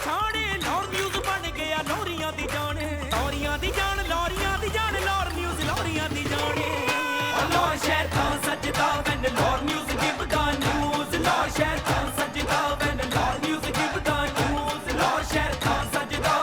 पछाणे लौर news बन गया लौरियां दी जान लौरियां दी जान लौर न्यूज़ लौरियां दी जान लौर शहर था सजदा when Lahore news give the news Lahore शहर था सजदा when Lahore news give the news Lahore शहर था सजदा।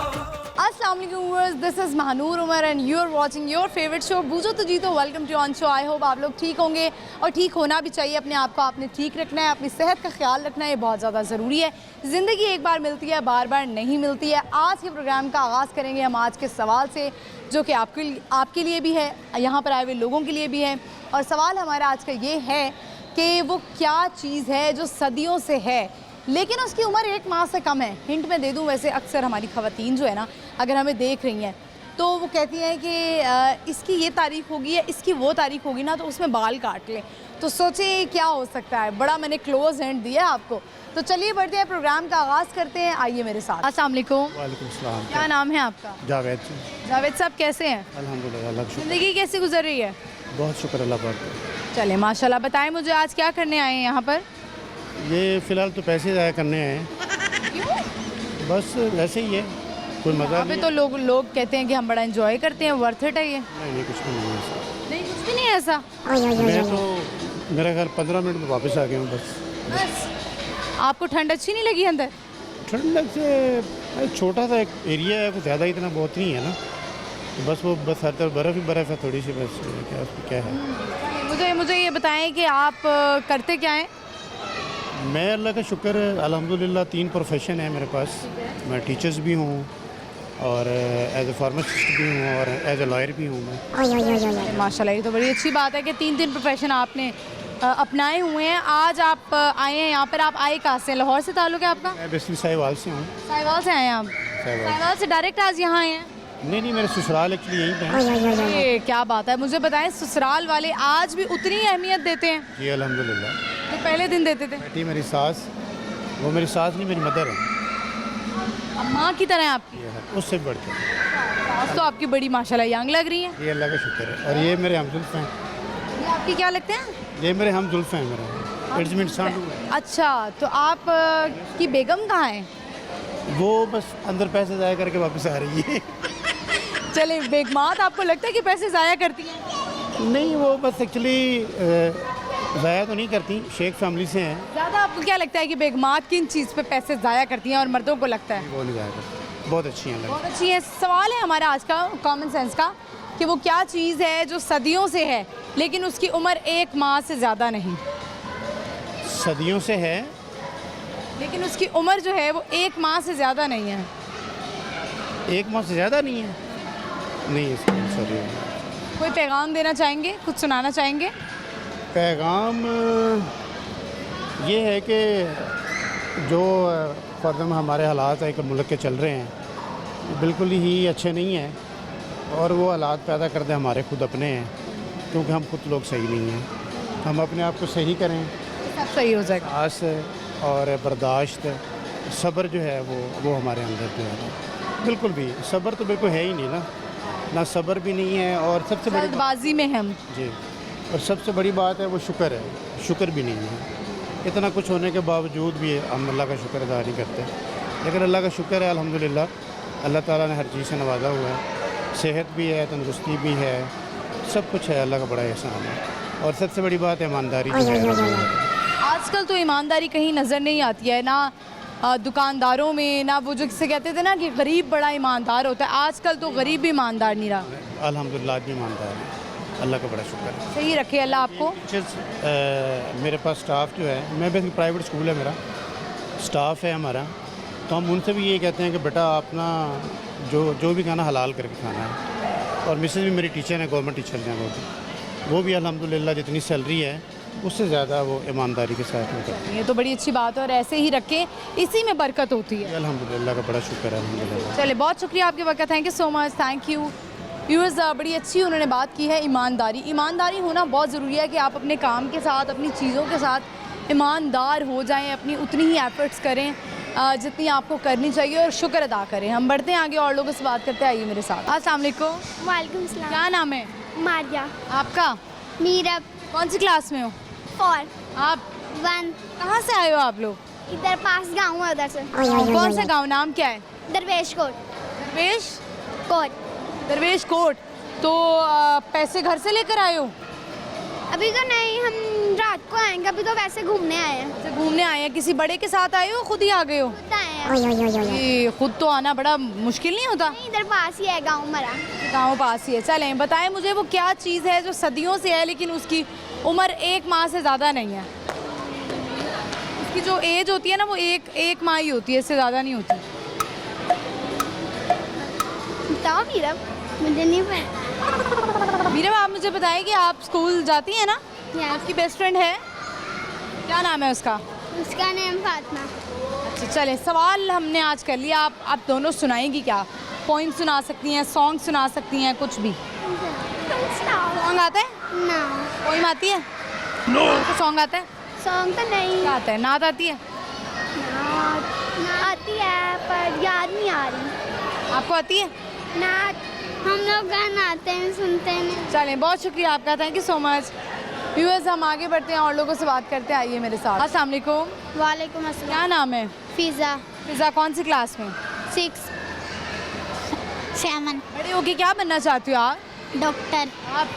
अस्सलाम वालेकुम viewers, this is Mahnoor Umar and you are watching your favourite show बूझो तो जीतो। Welcome to on show. I hope आप लोग ठीक होंगे और ठीक होना भी चाहिए। अपने आप को आपने ठीक रखना है, अपनी सेहत का ख्याल रखना है, ये बहुत ज़्यादा ज़रूरी है। ज़िंदगी एक बार मिलती है, बार बार नहीं मिलती है। आज के प्रोग्राम का आगाज़ करेंगे हम आज के सवाल से, जो कि आपके लिए भी है, यहाँ पर आए हुए लोगों के लिए भी है। और सवाल हमारा आज का ये है कि वो क्या चीज़ है जो सदियों से है लेकिन उसकी उम्र 1 माह से कम है। हिंट में दे दूं, वैसे अक्सर हमारी ख़वातीन जो है ना, अगर हमें देख रही हैं तो वो कहती हैं कि इसकी ये तारीख होगी या इसकी वो तारीख होगी ना, तो उसमें बाल काट लें। तो सोचें क्या हो सकता है। बड़ा मैंने क्लोज हिंट दिया आपको। तो चलिए बढ़ते हैं, प्रोग्राम का आगाज़ करते हैं। आइए मेरे साथ। अस्सलाम वालेकुम। वालेकुम सलाम। क्या नाम है आपका? जावेद जी। जावेद साहब कैसे हैं? अल्हम्दुलिल्लाह, अल्लाह का शुक्र। ज़िंदगी कैसी गुजर रही है? बहुत शुक्र अल्लाह पाक का। चले माशाल्लाह। बताएं मुझे आज क्या करने आए हैं यहाँ पर? ये फ़िलहाल तो पैसे ज़ाया करने आए हैं, बस वैसे ही है, कोई मज़ा यहाँ नहीं पे तो लोग कहते हैं कि हम बड़ा एंजॉय करते हैं, वर्थ इट है ये? नहीं कुछ भी नहीं है ऐसा। नहीं, कुछ भी नहीं है ऐसा। मैं तो मेरा ख्याल 15 मिनट में वापस आ गया हूँ बस। बस आपको ठंड अच्छी नहीं लगी अंदर? ठंडक से छोटा सा एक एरिया है, कुछ ज़्यादा इतना बहुत नहीं है ना, तो बस हर तरफ बर्फ़ ही बर्फ़ है थोड़ी सी, बस क्या उसमें क्या है। मुझे ये बताएं कि आप करते क्या हैं? मैं अल्लाह का शुक्र अल्हम्दुलिल्लाह 3 प्रोफेशन है मेरे पास। मैं टीचर्स भी हूँ और एज ए फार्मासिस्ट भी हूँ और एज ए लॉयर भी हूँ मैं। माशाल्लाह, ये तो बड़ी अच्छी बात है कि 3 प्रोफेशन आपने अपनाए हुए हैं। आज आप आए हैं यहाँ पर। आप आए कहाँ से? लाहौर से ताल्लुक़ है आपका? मैं बेसिकली साहिवाल से हूँ। साहिवाल से आए हैं आप? साहिवाल से डायरेक्ट आज यहाँ आए हैं? नहीं मेरे ससुराल एक्चुअली यहीं पे है। ये क्या बात है। मुझे बताएं, ससुराल वाले आज भी उतनी अहमियत देते हैं जी अल्हम्दुलिल्लाह। जो पहले दिन देते थे? बेटी मेरी सास, वो मेरी सास नहीं मेरी मदर है। अब माँ की तरह है आपकी? ये है, उससे बढ़ के। सास तो आपकी बड़ी माशाल्लाह यंग लग रही हैं। ये अल्लाह का शुक्र है। और ये मेरे हमजुल्फ हैं। ये आपकी क्या लगते हैं? ये मेरे हमजुल्फ हैं मेरे। इट्स मीन सांडू है। अच्छा, तो आप की बेगम कहाँ है? वो बस अंदर पैसे ज़ाया करके वापस आ रही है। चले, बेगमात आपको लगता है कि पैसे ज़ाया करती हैं? नहीं, वो बस एक्चुअली ज़ाया तो नहीं करती, शेख फैमिली से हैं। ज़्यादा आपको क्या लगता है कि बेगमात किन चीज़ पे पैसे ज़ाया करती हैं और मर्दों को लगता है? वो नहीं ज़ाया करती, बहुत अच्छी हैं। बहुत अच्छी है। सवाल है हमारा आज का कॉमन सेंस का कि वो क्या चीज़ है जो सदियों से है लेकिन उसकी उम्र 1 माह से ज़्यादा नहीं? सदियों से है लेकिन उसकी उम्र जो है वो 1 माह से ज़्यादा नहीं है। 1 माह से ज़्यादा नहीं है? नहीं इसमें सॉरी। कोई पैगाम देना चाहेंगे, कुछ सुनाना चाहेंगे? पैगाम ये है कि जो फर्दम हमारे हालात है कि मुल्क के चल रहे हैं बिल्कुल ही अच्छे नहीं हैं और वो हालात पैदा करते हमारे खुद अपने हैं, क्योंकि हम खुद लोग सही नहीं हैं। हम अपने आप को सही करें, सब सही हो जाएगा। आस और बर्दाश्त, सब्र जो है वो हमारे अंदर जो है बिल्कुल भी, सब्र तो बिल्कुल है ही नहीं ना सब्र भी नहीं है। और सबसे बड़ी जल्दबाजी में हम जी, और सबसे बड़ी बात है वो शुक्र है, शुक्र भी नहीं है। इतना कुछ होने के बावजूद भी हम अल्लाह का शुक्र अदा नहीं करते, लेकिन अल्लाह का शुक्र है अल्हम्दुलिल्लाह, अल्लाह ताला ने हर चीज़ से नवाजा हुआ है। सेहत भी है, तंदुरुस्ती भी है, सब कुछ है, अल्लाह का बड़ा एहसान है। और सबसे बड़ी बात है ईमानदारी जो है। आजकल तो ईमानदारी कहीं नज़र नहीं आती है ना, दुकानदारों में ना, वो जो किसे कहते थे ना कि गरीब बड़ा ईमानदार होता है, आजकल तो गरीब भी ईमानदार नहीं रहा। अल्हम्दुलिल्लाह भी ईमानदार है, अल्लाह का बड़ा शुक्र है। सही रखे अल्लाह आपको। मेरे पास स्टाफ जो है, मैं बेसिकली प्राइवेट स्कूल है मेरा, स्टाफ है हमारा, तो हम उनसे भी ये कहते हैं कि बेटा अपना जो भी खाना हलाल करके खाना है। और मिसेज भी मेरी टीचर हैं, गवर्नमेंट टीचर हैं वो भी अल्हम्दुलिल्लाह जितनी सैलरी है उससे ज़्यादा वो ईमानदारी के साथ वो करते हैं। ये तो बड़ी अच्छी बात है और ऐसे ही रखें, इसी में बरकत होती है। अल्हम्दुलिल्लाह का बड़ा शुक्र है अल्हम्दुलिल्लाह। चले, बहुत शुक्रिया आपके वक्त, thank you so much, thank you. Viewers, बड़ी अच्छी उन्होंने बात की है। ईमानदारी होना बहुत ज़रूरी है कि आप अपने काम के साथ, अपनी चीज़ों के साथ ईमानदार हो जाएं, अपनी उतनी ही एफर्ट्स करें जितनी आपको करनी चाहिए और शुक्र अदा करें। हम बढ़ते हैं आगे और लोगों से बात करते हैं। आइए मेरे साथ। अस्सलाम वालेकुम। वालेकुम सलाम। क्या नाम है मारिया। आपका? मीरा। कौन सी क्लास में हो? 4 आप 1 कहाँ से आए हो आप लोग? इधर पास गाँव है उधर से। कौन सा गांव, नाम क्या है? दरवेश कोट। दरवेश कोट। दरवेश कोट। तो पैसे घर से लेकर आए हो? अभी तो नहीं, हम रात को आएंगे, अभी तो वैसे घूमने आए हैं। अच्छा, घूमने आए हैं। किसी बड़े के साथ आए हो, खुद ही आ गए हो? खुद आए हैं। ये खुद तो आना बड़ा मुश्किल नहीं होता? नहीं, इधर पास ही है गाँव हमारा। गाँव पास ही है। चलें, बताएं मुझे वो क्या चीज़ है जो सदियों से है लेकिन उसकी उम्र 1 माह से ज़्यादा नहीं है? उसकी जो एज होती है ना वो एक माह ही होती है, इससे ज़्यादा नहीं होती। बताओ मीरा, मुझे नहीं पता। मीरा, आप मुझे बताएं कि आप स्कूल जाती हैं ना? Yes. आपकी बेस्ट फ्रेंड है, क्या नाम है उसका? उसका नाम फातिमा। अच्छा, चले, सवाल हमने आज कर लिया। आप दोनों सुनाएंगी क्या? पोइम सुना सकती हैं, सॉन्ग सुना सकती हैं, कुछ भी। सॉन्ग आता है? ना। पोइम आती है? आपको सॉन्ग आता है? सॉन्ग तो नहीं। क्या आता है? नात आती है? नात आती है पर याद नहीं आ रही। आपको आती है? नात हम लोग गाना आते हैं, सुनते हैं। चलें, बहुत शुक्रिया आपका, thank you so much. Viewers, हम आगे बढ़ते हैं और लोगों से बात करते हैं, आइए मेरे साथ। अस्सलाम वालेकुम। वालेकुम अस्सलाम। क्या नाम है? फिज़ा। फिज़ा, कौन सी क्लास में? 6 7। बड़े होके क्या बनना चाहती हो आप? डॉक्टर। आप?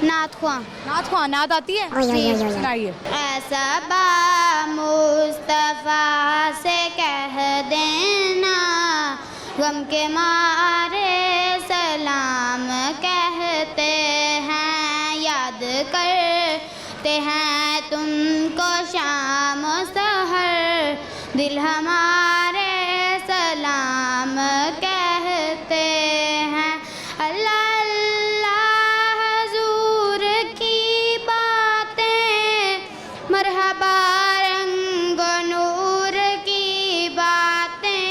नात ख्वां। नात ख्वां। नात आती है? सुनाइए। ऐसा बा मुस्तफ़ा से कह देना, गम के मारे सलाम कहते हैं, याद करते हैं तुमको शाम सहर, दिल हमारे सलाम कहते हैं। अल्लाह अल्लाह हुजूर की बातें, मरहबा रंग नूर की बातें,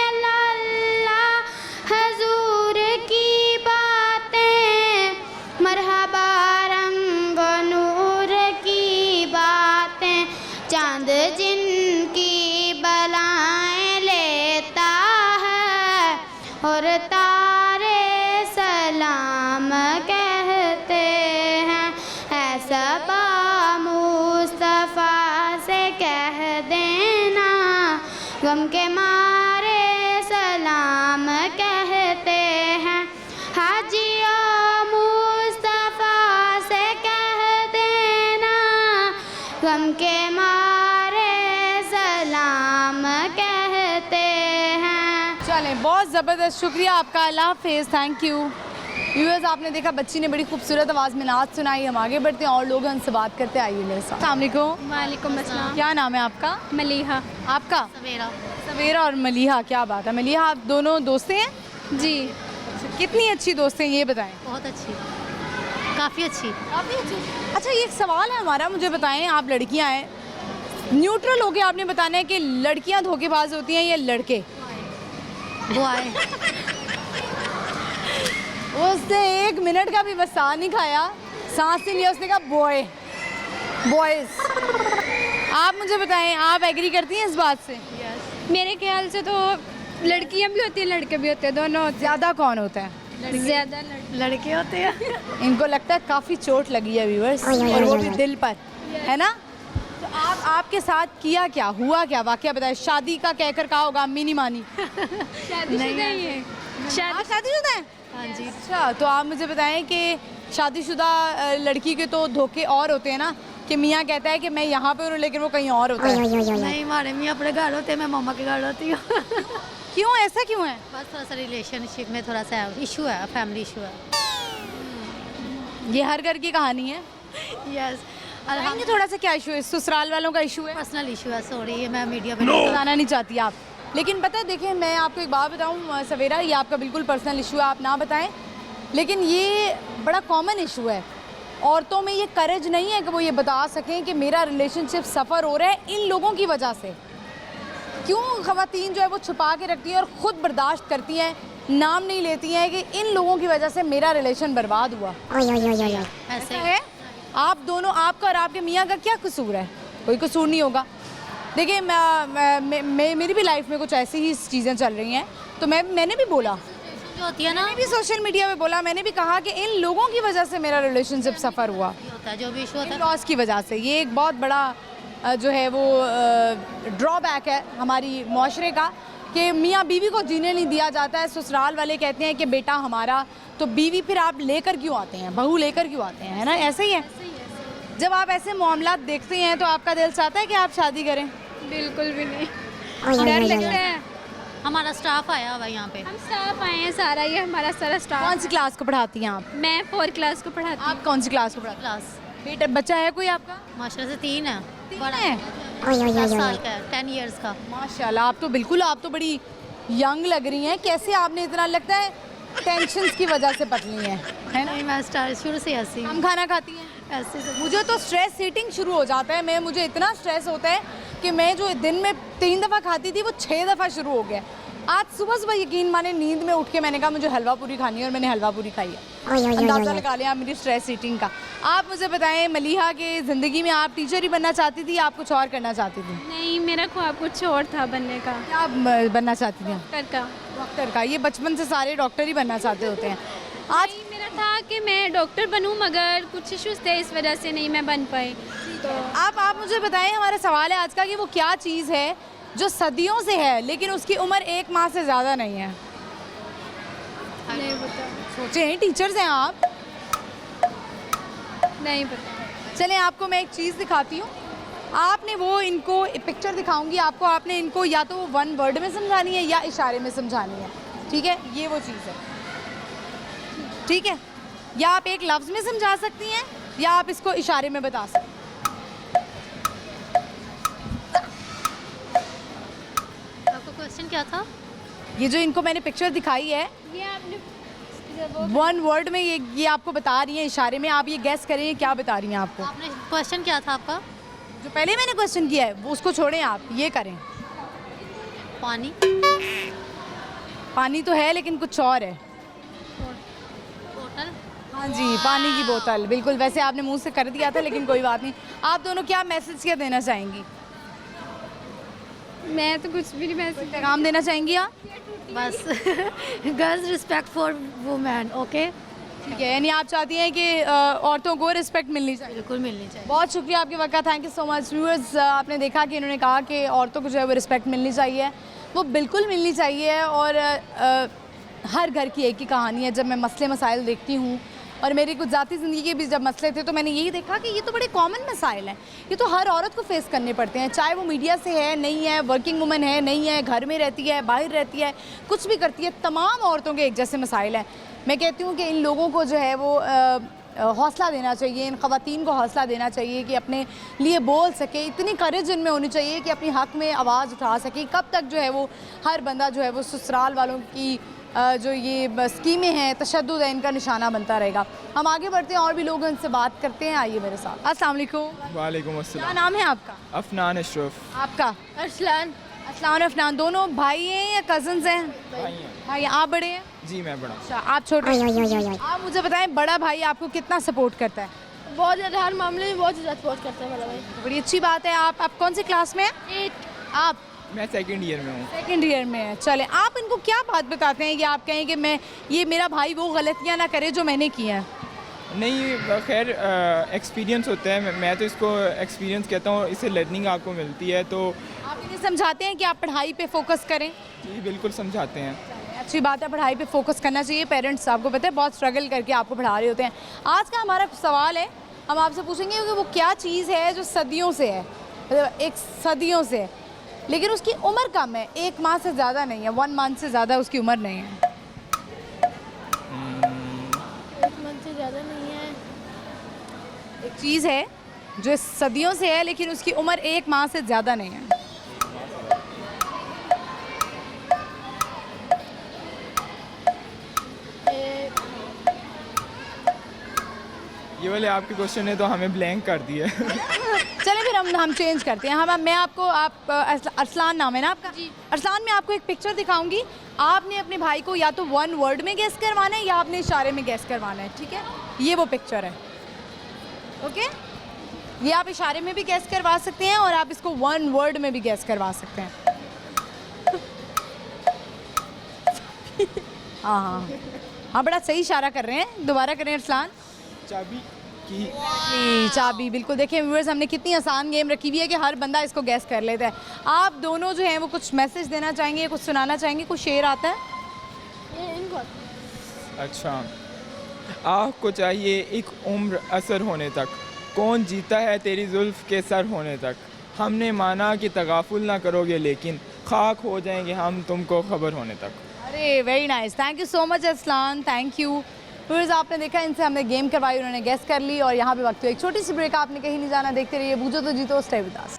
अल्लाह अल्लाह हुजूर की बातें, मरहबा रंग नूर की बातें, चांद जिनकी बलाएं लेता है और तारे सलाम कहते हैं, ऐसा बा मुस्तफ़ा से कह देना, गम के मारे सलाम कहते हैं, हाजिया मुस्तफ़ा से कह देना, गम के मारे सलाम कहते हैं। चलें, बहुत ज़बरदस्त, शुक्रिया आपका, अल्लाह हाफिज़, थैंक यू। व्यूअर्स, आपने देखा बच्ची ने बड़ी खूबसूरत आवाज़ में नाच सुनाई। हम आगे बढ़ते हैं और लोग हमसे बात करते हैं, आइए मेरे साथ। अस्सलाम वालेकुम। वालेकुम अस्सलाम। क्या नाम है आपका? मलीहा। आपका? सवेरा। सवेरा और मलीहा, क्या बात है। मलीहा, आप दोनों दोस्तें हैं? जी। कितनी अच्छी दोस्तें हैं ये बताएं। बहुत अच्छी, काफ़ी अच्छी। काफ़ी अच्छी। अच्छा, ये एक सवाल है हमारा, मुझे बताएं, आप लड़कियां हैं, न्यूट्रल होके आपने बताना है कि लड़कियां धोखेबाज होती हैं या लड़के? वो आए। उसने 1 मिनट का भी बस सांस नहीं खाया, सांस नहीं लिया, उसने कहा बॉय, बॉयज़। आप मुझे बताएं, आप एग्री करती हैं इस बात से? मेरे ख्याल से तो लड़कियां भी होती हैं, लड़के भी होते हैं, दोनों होते ज़्यादा कौन होता है? हैं। ज़्यादा लड़के होते हैं। इनको लगता है काफ़ी चोट लगी है व्यूअर्स, और वो भी दिल पर, है ना? तो आपके साथ किया क्या, हुआ क्या, वाकया बताएं। शादी का कहकर कहा होगा, अम्मी नहीं मानी। शादीशुदा ही है। आप शादीशुदा हैं? हाँ जी। अच्छा, तो आप मुझे बताएं कि शादीशुदा लड़की के तो धोखे और होते हैं ना, कि मियाँ कहता है कि मैं यहाँ पे हूँ लेकिन वो कहीं और होता है। नहीं, हमारे मियाँ अपने घर होते हैं, मैं मामा के घर होती हूँ। क्यों, ऐसा क्यों है? बस थोड़ा सा रिलेशनशिप में थोड़ा सा इशू है, फैमिली इशू है। ये हर घर की कहानी है। यस। बताएंगे थोड़ा सा क्या इशू है? ससुराल वालों का इशू है? पर्सनल इशू है, सॉरी, मैं मीडिया में बताना नहीं चाहती आप, लेकिन पता है, देखिए मैं आपको एक बात बताऊं सवेरा, ये आपका बिल्कुल पर्सनल इशू है, आप ना बताएं, लेकिन ये बड़ा कॉमन इशू है। औरतों में ये करेज नहीं है कि वो ये बता सकें कि मेरा रिलेशनशिप सफ़र हो रहा है इन लोगों की वजह से। क्यों खवातीन जो है वो छुपा के रखती हैं और ख़ुद बर्दाश्त करती हैं, नाम नहीं लेती हैं कि इन लोगों की वजह से मेरा रिलेशन बर्बाद हुआ। ऐसे है आप दोनों, आपका और आपके मियाँ का क्या कसूर है? कोई कसूर नहीं होगा। देखिए मेरी भी लाइफ में कुछ ऐसी ही चीज़ें चल रही हैं, तो मैंने भी बोला, जो होती है ना, मैंने भी सोशल मीडिया पे बोला, मैंने भी कहा कि इन लोगों की वजह से मेरा रिलेशनशिप सफ़र हुआ, होता है जो भी इशू होता है। लॉस की वजह से। ये एक बहुत बड़ा जो है वो ड्रॉबैक है हमारी माशरे का कि मियाँ बीवी को जीने नहीं दिया जाता है। ससुराल वाले कहते हैं कि बेटा हमारा, तो बीवी फिर आप लेकर क्यों आते हैं, बहू लेकर क्यों आते हैं, है ना? ऐसे ही है। जब आप ऐसे मामलात देखते हैं तो आपका दिल चाहता है कि आप शादी करें? बिल्कुल भी नहीं, डर लगता है। हमारा स्टाफ आया हुआ है यहाँ पे। हम स्टाफ आए हैं सारा, ये हमारा सारा स्टाफ। कौन सी क्लास को पढ़ाती हैं आप? मैं 4 क्लास को पढ़ाती हूँ। आप कौन सी क्लास को पढ़ाती क्लास हैं? बेटा बच्चा है कोई आपका? माशाल्लाह से 3 है। बड़ा है? 10 साल का है, 10 इयर्स का। माशाल्लाह, आप तो बिल्कुल, आप तो बड़ी यंग लग रही हैं। कैसे आपने इतना, लगता है टेंशन की वजह से पतली हैं, है ना? नहीं, मैं स्टार्ट शुरू से ऐसी हम खाना खाती हैं ऐसे से। मुझे तो स्ट्रेस ईटिंग शुरू हो जाता है। मुझे इतना स्ट्रेस होता है कि मैं जो दिन में 3 दफ़ा खाती थी वो 6 दफ़ा शुरू हो गया। आज सुबह यकीन माने नींद में उठ के मैंने कहा मुझे हलवा पूरी खानी है और मैंने हलवा पूरी खाई है। अंदाज़ा लगा लिया मेरी स्ट्रेस ईटिंग का। आप मुझे बताएं मलीहा, के ज़िंदगी में आप टीचर ही बनना चाहती थी या आप कुछ और करना चाहती थी? नहीं, मेरा ख्वाब कुछ और था बनने का। क्या आप बनना चाहती थी? डॉक्टर का। डॉक्टर का? ये बचपन से सारे डॉक्टर ही बनना चाहते होते हैं। आज नहीं, मेरा था कि मैं डॉक्टर बनूं, मगर कुछ इश्यूज थे, इस वजह से नहीं मैं बन पाई। तो आप मुझे बताएं, हमारा सवाल है आज का कि वो क्या चीज़ है जो सदियों से है लेकिन उसकी उम्र 1 माह से ज़्यादा नहीं है? नहीं पता, सोचें, टीचर्स हैं आप। नहीं पता। चलें, आपको मैं एक चीज़ दिखाती हूँ। आपने वो इनको पिक्चर दिखाऊंगी आपको, आपने इनको या तो 1 वर्ड में समझानी है या इशारे में समझानी है, ठीक है? ये वो चीज़ है, ठीक है? या आप एक लफ्ज़ में समझा सकती हैं या आप इसको इशारे में बता सकती हैं। आपका क्वेश्चन क्या था? ये जो इनको मैंने पिक्चर दिखाई है, ये आपने 1 वर्ड में ये आपको बता रही हैं इशारे में, आप ये गैस करें क्या बता रही हैं आपको। आपने क्वेश्चन क्या था आपका? जो पहले मैंने क्वेश्चन किया है वो उसको छोड़ें, आप ये करें। पानी। पानी तो है लेकिन कुछ और है। बोतल। हाँ जी, पानी की बोतल, बिल्कुल। वैसे आपने मुंह से कर दिया था लेकिन कोई बात नहीं। आप दोनों क्या मैसेज क्या देना चाहेंगी? मैं तो कुछ भी नहीं, मैं पैगाम देना चाहेंगी आप? बस girls respect for women. Okay, ठीक है, यानी आप चाहती हैं कि औरतों को रिस्पेक्ट मिलनी चाहिए। बिल्कुल मिलनी चाहिए। बहुत शुक्रिया आपके वक्त का, thank you so much. Viewers, आपने देखा कि इन्होंने कहा कि औरतों को जो है वो रिस्पेक्ट मिलनी चाहिए, वो बिल्कुल मिलनी चाहिए। और हर घर की एक ही कहानी है। जब मैं मसले मसाइल देखती हूँ और मेरी कुछ ज़ाती ज़िंदगी के भी जब मसले थे तो मैंने यही देखा कि ये तो बड़े कॉमन मसाइल हैं, ये तो हर औरत को फेस करने पड़ते हैं, चाहे वो मीडिया से है, नहीं है, वर्किंग वुमन है, नहीं है, घर में रहती है, बाहर रहती है, कुछ भी करती है, तमाम औरतों के एक जैसे मसाइल हैं। मैं कहती हूँ कि इन लोगों को जो है वो हौसला देना चाहिए, इन ख़वातीन को हौसला देना चाहिए कि अपने लिए बोल सके, इतनी करेज इनमें होनी चाहिए कि अपनी हक़ में आवाज़ उठा सके। कब तक जो है वो हर बंदा जो है वो ससुराल वालों की जो ये स्कीमें हैं, तशद्दुद है, इनका निशाना बनता रहेगा। हम आगे बढ़ते हैं और भी लोग उनसे बात करते हैं। आइए मेरे साथ। अस्सलाम वालेकुम। वालेकुम क्या अस्सलाम। नाम है आपका? अफनान अशरफ। आपका? अरसलान। अस्सलाम अफनान। दोनों भाई हैं या कज़न्स हैं? भाई। आप बड़े हैं? जी मैं बड़ा। अच्छा, आप छोटे हैं। आप मुझे बताएं, बड़ा भाई आपको कितना सपोर्ट करता है? बहुत ज़्यादा, हर मामले में बहुत ज़्यादा सपोर्ट करता है मेरा भाई। बड़ी अच्छी बात है। आप कौन से क्लास में हैं? 8। आप मैं 2nd ईयर में हूँ। 2nd ईयर में है। चले, आप इनको क्या बात बताते हैं कि आप कहें कि मैं, ये मेरा भाई वो गलतियाँ ना करे जो मैंने की हैं? नहीं, खैर एक्सपीरियंस होता है। मैं तो इसको एक्सपीरियंस कहता हूँ, इससे लर्निंग आपको मिलती है। तो आप इन्हें समझाते हैं कि आप पढ़ाई पे फोकस करें? जी बिल्कुल समझाते हैं। अच्छी बात है, पढ़ाई पे फोकस करना चाहिए। पेरेंट्स, आपको पता है, बहुत स्ट्रगल करके आपको पढ़ा रहे होते हैं। आज का हमारा सवाल है, हम आपसे पूछेंगे कि वो क्या चीज़ है जो सदियों से है, मतलब एक सदियों से है, लेकिन उसकी उम्र कम है, 1 माह से ज़्यादा नहीं है, 1 मंथ से ज़्यादा उसकी उम्र नहीं है। 1 मंथ से ज़्यादा नहीं है। एक चीज़ है जो सदियों से है लेकिन उसकी उम्र 1 माह से ज़्यादा नहीं है। ये वाले आपके क्वेश्चन है तो हमें ब्लैंक कर दिए। चले फिर हम चेंज करते हैं। मैं आपको, आप अरसलान नाम है ना आपका? जी। अरसलान, मैं आपको एक पिक्चर दिखाऊंगी, आपने अपने भाई को या तो 1 वर्ड में गैस करवाना है या आपने इशारे में गैस करवाना है, ठीक है? ये वो पिक्चर है, ओके? ये आप इशारे में भी गैस करवा सकते हैं और आप इसको 1 वर्ड में भी गैस करवा सकते हैं। हाँ हाँ हाँ, बड़ा सही इशारा कर रहे हैं। दोबारा करें अरसलान। चाबी। की। चाबी, बिल्कुल। देखिए व्यूअर्स, हमने कितनी आसान गेम रखी हुई है कि हर बंदा इसको गैस कर लेता है। आप दोनों जो हैं वो कुछ मैसेज देना चाहेंगे, कुछ सुनाना चाहेंगे? कुछ शेर आता है? अच्छा, आह को चाहिए एक उम्र असर होने तक, कौन जीता है तेरी जुल्फ के सर होने तक, हमने माना कि तगाफुल ना करोगे लेकिन खाक हो जाएंगे हम तुमको खबर होने तक। अरे very nice, thank you so much Aslan, thank you. Viewers, आपने देखा इनसे हमने गेम करवाई, उन्होंने गेस कर ली और यहाँ पे वक्त हुआ एक छोटी सी ब्रेक। आपने कहीं नहीं जाना, देखते रहिए बूझो तो जीतो, स्टे विद अस।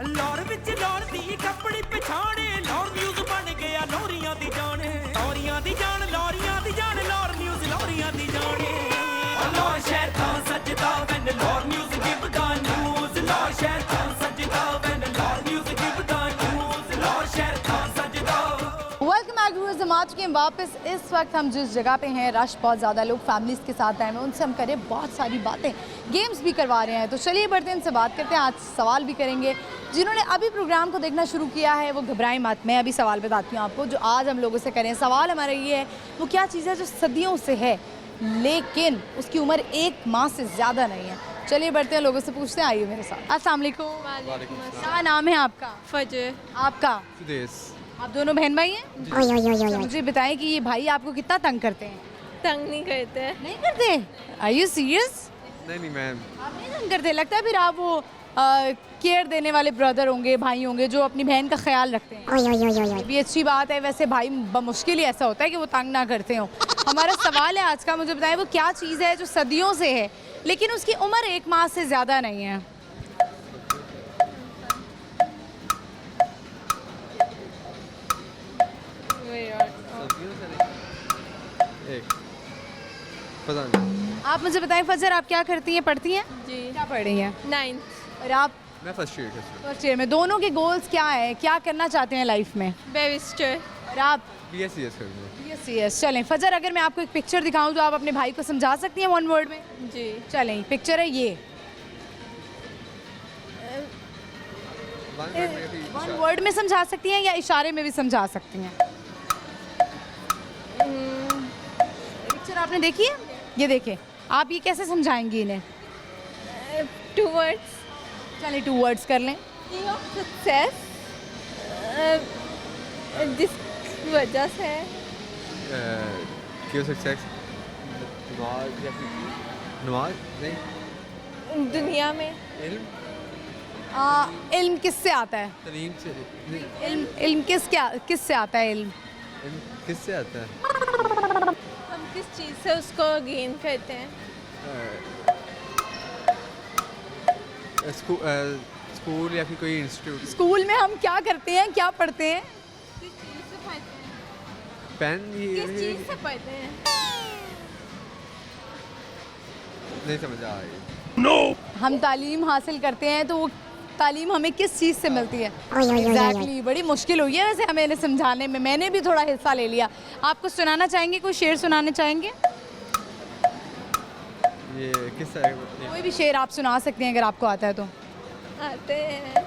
ਲਾਹੌਰ ਵਿੱਚ ਲਾਹੌਰ ਦੀ ਕੱਪੜੀ ਪਛਾਣੇ, ਲਾਹੌਰ ਨਿਊਜ਼ ਬਣ ਗਿਆ ਲੋਰੀਆਂ ਦੀ ਜਾਣ, ਲੋਰੀਆਂ ਦੀ ਜਾਣ, ਲੋਰੀਆਂ ਦੀ ਜਾਣ, ਲਾਹੌਰ ਨਿਊਜ਼ ਲੋਰੀਆਂ ਦੀ ਜਾਣੇ। ਲਾਹੌਰ ਸ਼ਹਿਰ ਤਾਂ ਸੱਜਦਾ when Lahore news give the news, Lahore ਸ਼ਹਿਰ ਤਾਂ ਸੱਜਦਾ when Lahore news give the news, Lahore ਸ਼ਹਿਰ ਤਾਂ ਸੱਜਦਾ। वेलकम बैक व्यूअर्स, हम आ चुके हैं वापस। इस वक्त हम जिस जगह पे हैं, रश बहुत ज़्यादा, लोग फैमिलीज़ के साथ आए हैं, उनसे हम करें बहुत सारी बातें, गेम्स भी करवा रहे हैं। तो चलिए बढ़ते हैं, इनसे बात करते हैं, आज सवाल भी करेंगे। जिन्होंने अभी प्रोग्राम को देखना शुरू किया है वो घबराएं मत, मैं अभी सवाल बताती हूँ आपको जो आज हम लोगों से करें। सवाल हमारा ये है, वो क्या चीज़ है जो सदियों से है लेकिन उसकी उम्र 1 माह से ज़्यादा नहीं है। चलिए बढ़ते हैं, लोगों से पूछते हैं, आइए मेरे साथ। अस्सलाम वालेकुम, क्या नाम है आपका? फजर। आपका? सुदेश। आप दोनों बहन भाई हैं? अच्छा, मुझे बताएं कि ये भाई आपको कितना तंग करते हैं? तंग नहीं करते। नहीं करते? Are you serious? नहीं मैम, आप नहीं तंग करते? लगता है फिर आप वो केयर देने वाले ब्रदर होंगे, भाई होंगे जो अपनी बहन का ख्याल रखते हैं। ये भी अच्छी बात है। वैसे भाई बमुश्किल ही ऐसा होता है कि वो तंग ना करते हो। हमारा सवाल है आज का, मुझे बताएं वो क्या चीज़ है जो सदियों से है लेकिन उसकी उम्र 1 माह से ज़्यादा नहीं है? एक पता नहीं। आप मुझे बताएं फजर, आप क्या करती हैं, पढ़ती हैं? जी। क्या पढ़ रही हैं? 9th। और आप? मैं फर्स्ट ईयर का फर्स्ट ईयर में। दोनों के गोल्स क्या है, क्या करना चाहते हैं लाइफ में? बैरिस्टर। और आप? BSc करूँगा। यस। चलें फजर, अगर मैं आपको एक पिक्चर दिखाऊं तो आप अपने भाई को समझा सकती हैं 1 वर्ड में? जी। चलें, पिक्चर है ये। 1 वर्ड में समझा सकती हैं या इशारे में भी समझा सकती हैं? पिक्चर आपने देखी है? ये देखें, आप ये कैसे समझाएंगी इन्हें? 2 words। चलिए 2 वर्ड्स कर लें। सक्सेस, जिस वजह से क्यों सक्सेस? नमाज या फिर नमाज नहीं, दुनिया में इल्म, इल्म किससे आता है? तलीम से नहीं, इल्म किससे आता है? इल्म किससे आता है? हम किस चीज़ से उसको गेन करते हैं? स्कूल या फिर कोई इंस्टीट्यूट। स्कूल में हम क्या करते हैं, क्या पढ़ते हैं? किस चीज़ से पढ़ते हैं? पेन किस चीज़ से पढ़ते हैं? नहीं समझ आ रही। हम तालीम हासिल करते हैं तो वो तालीम हमें किस चीज़ से मिलती है? एग्जैक्टली। बड़ी मुश्किल हुई है वैसे हमें इन्हें समझाने में, मैंने भी थोड़ा हिस्सा ले लिया। आप कुछ सुनाना चाहेंगे, कोई शेर सुनाने चाहेंगे? ये किस तरह कोई भी शेर आप सुना सकते हैं अगर आपको आता है तो। आते हैं।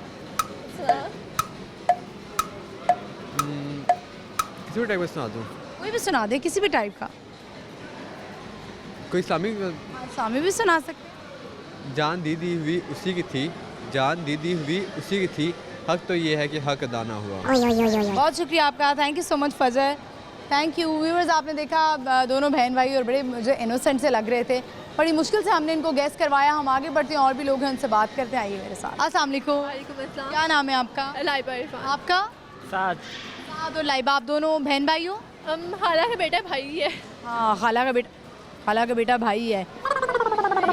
किसी भी टाइप का सुना दूँ? कोई भी सुना दे, किसी भी टाइप का। कोई इस्लामिक। सामी भी सुना सकते हैं। जान दी दी हुई उसी की थी, जान दी दी हुई उसी की थी, हक तो ये है कि हक अदा ना हुआ। बहुत शुक्रिया आपका, थैंक यू सो मच फजर, थैंक यू। व्यूअर्स, आपने देखा दोनों बहन भाई और बड़े मुझे इनोसेंट से लग रहे थे, बड़ी मुश्किल से हमने इनको गैस करवाया। हम आगे बढ़ते हैं, और भी लोग हैं उनसे बात करते हैं, आइए मेरे साथ। अस्सलाम वालेकुम, क्या नाम है आपका? लाइबा इरफान। आपका? साथ। साद और लाइबा, आप दोनों बहन भाई हो? हम खाला का बेटा भाई है। हाँ, खाला का बेटा भाई है।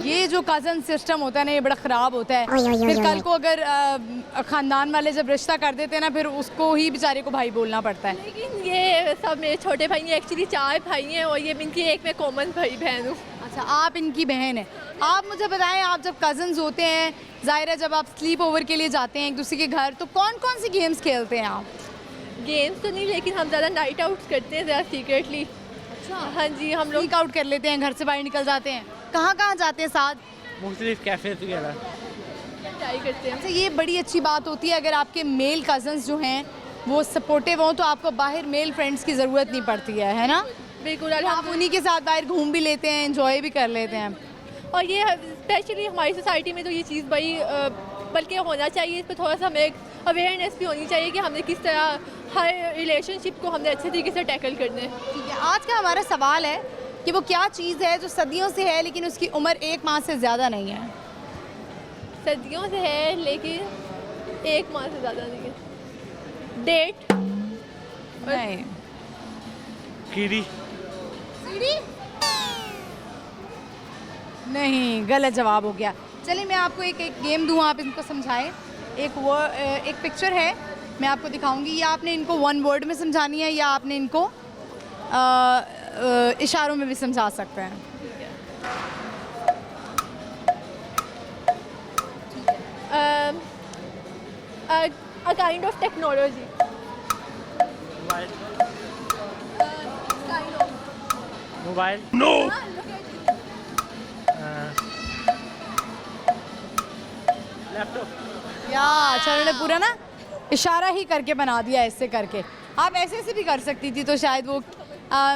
ये जो कज़न सिस्टम होता है ना, ये बड़ा ख़राब होता है। फिर कल को अगर ख़ानदान वाले जब रिश्ता कर देते हैं ना, फिर उसको ही बेचारे को भाई बोलना पड़ता है। लेकिन ये सब मेरे छोटे भाई हैं, एक्चुअली 4 भाई हैं और ये इनकी एक मैं कॉमन भाई बहन हूँ। अच्छा, आप इनकी बहन हैं। आप मुझे बताएं, आप जब कज़न्स होते हैं, ज़ाहिर है जब आप स्लीप ओवर के लिए जाते हैं एक दूसरे के घर, तो कौन कौन सी गेम्स खेलते हैं आप? गेम्स तो नहीं, लेकिन हम ज़्यादा नाइट आउट करते हैं, ज़्यादा सीक्रेटली। अच्छा। हाँ जी, हम लोग स्नीक आउट कर लेते हैं, घर से बाहर निकल जाते हैं। कहाँ कहाँ जाते हैं साथ? मुख्तलिफ कैफ़े वगैरह। ट्राई करते हैं। अच्छा, ये बड़ी अच्छी बात होती है अगर आपके मेल कज़न्स जो हैं वो सपोर्टिव हों तो आपको बाहर मेल फ्रेंड्स की ज़रूरत नहीं पड़ती है ना? बिल्कुल, आप उन्हीं के साथ बाहर घूम भी लेते हैं, एंजॉय भी कर लेते हैं। और ये स्पेशली हमारी सोसाइटी में तो ये चीज़ बड़ी बल्कि होना चाहिए, इस पर थोड़ा सा हमें एक अवेयरनेस भी होनी चाहिए कि हमने किस तरह हर रिलेशनशिप को हमने अच्छे तरीके से टैकल करना है। ठीक है, आज का हमारा सवाल है कि वो क्या चीज़ है जो सदियों से है लेकिन उसकी उम्र 1 माह से ज़्यादा नहीं है? सदियों से है लेकिन 1 माह से ज़्यादा नहीं है। डेट? नहीं। कीड़ी। नहीं, गलत जवाब हो गया। चलिए मैं आपको एक गेम दूँ, आप इनको समझाएं। एक पिक्चर है, मैं आपको दिखाऊंगी, या आपने इनको 1 वर्ड में समझानी है या आपने इनको इशारों में भी समझा सकते हैं। A kind of technology. Mobile. No. Laptop. या अच्छा, उन्होंने पूरा ना इशारा ही करके बना दिया ऐसे करके। आप ऐसे से भी कर सकती थी तो शायद वो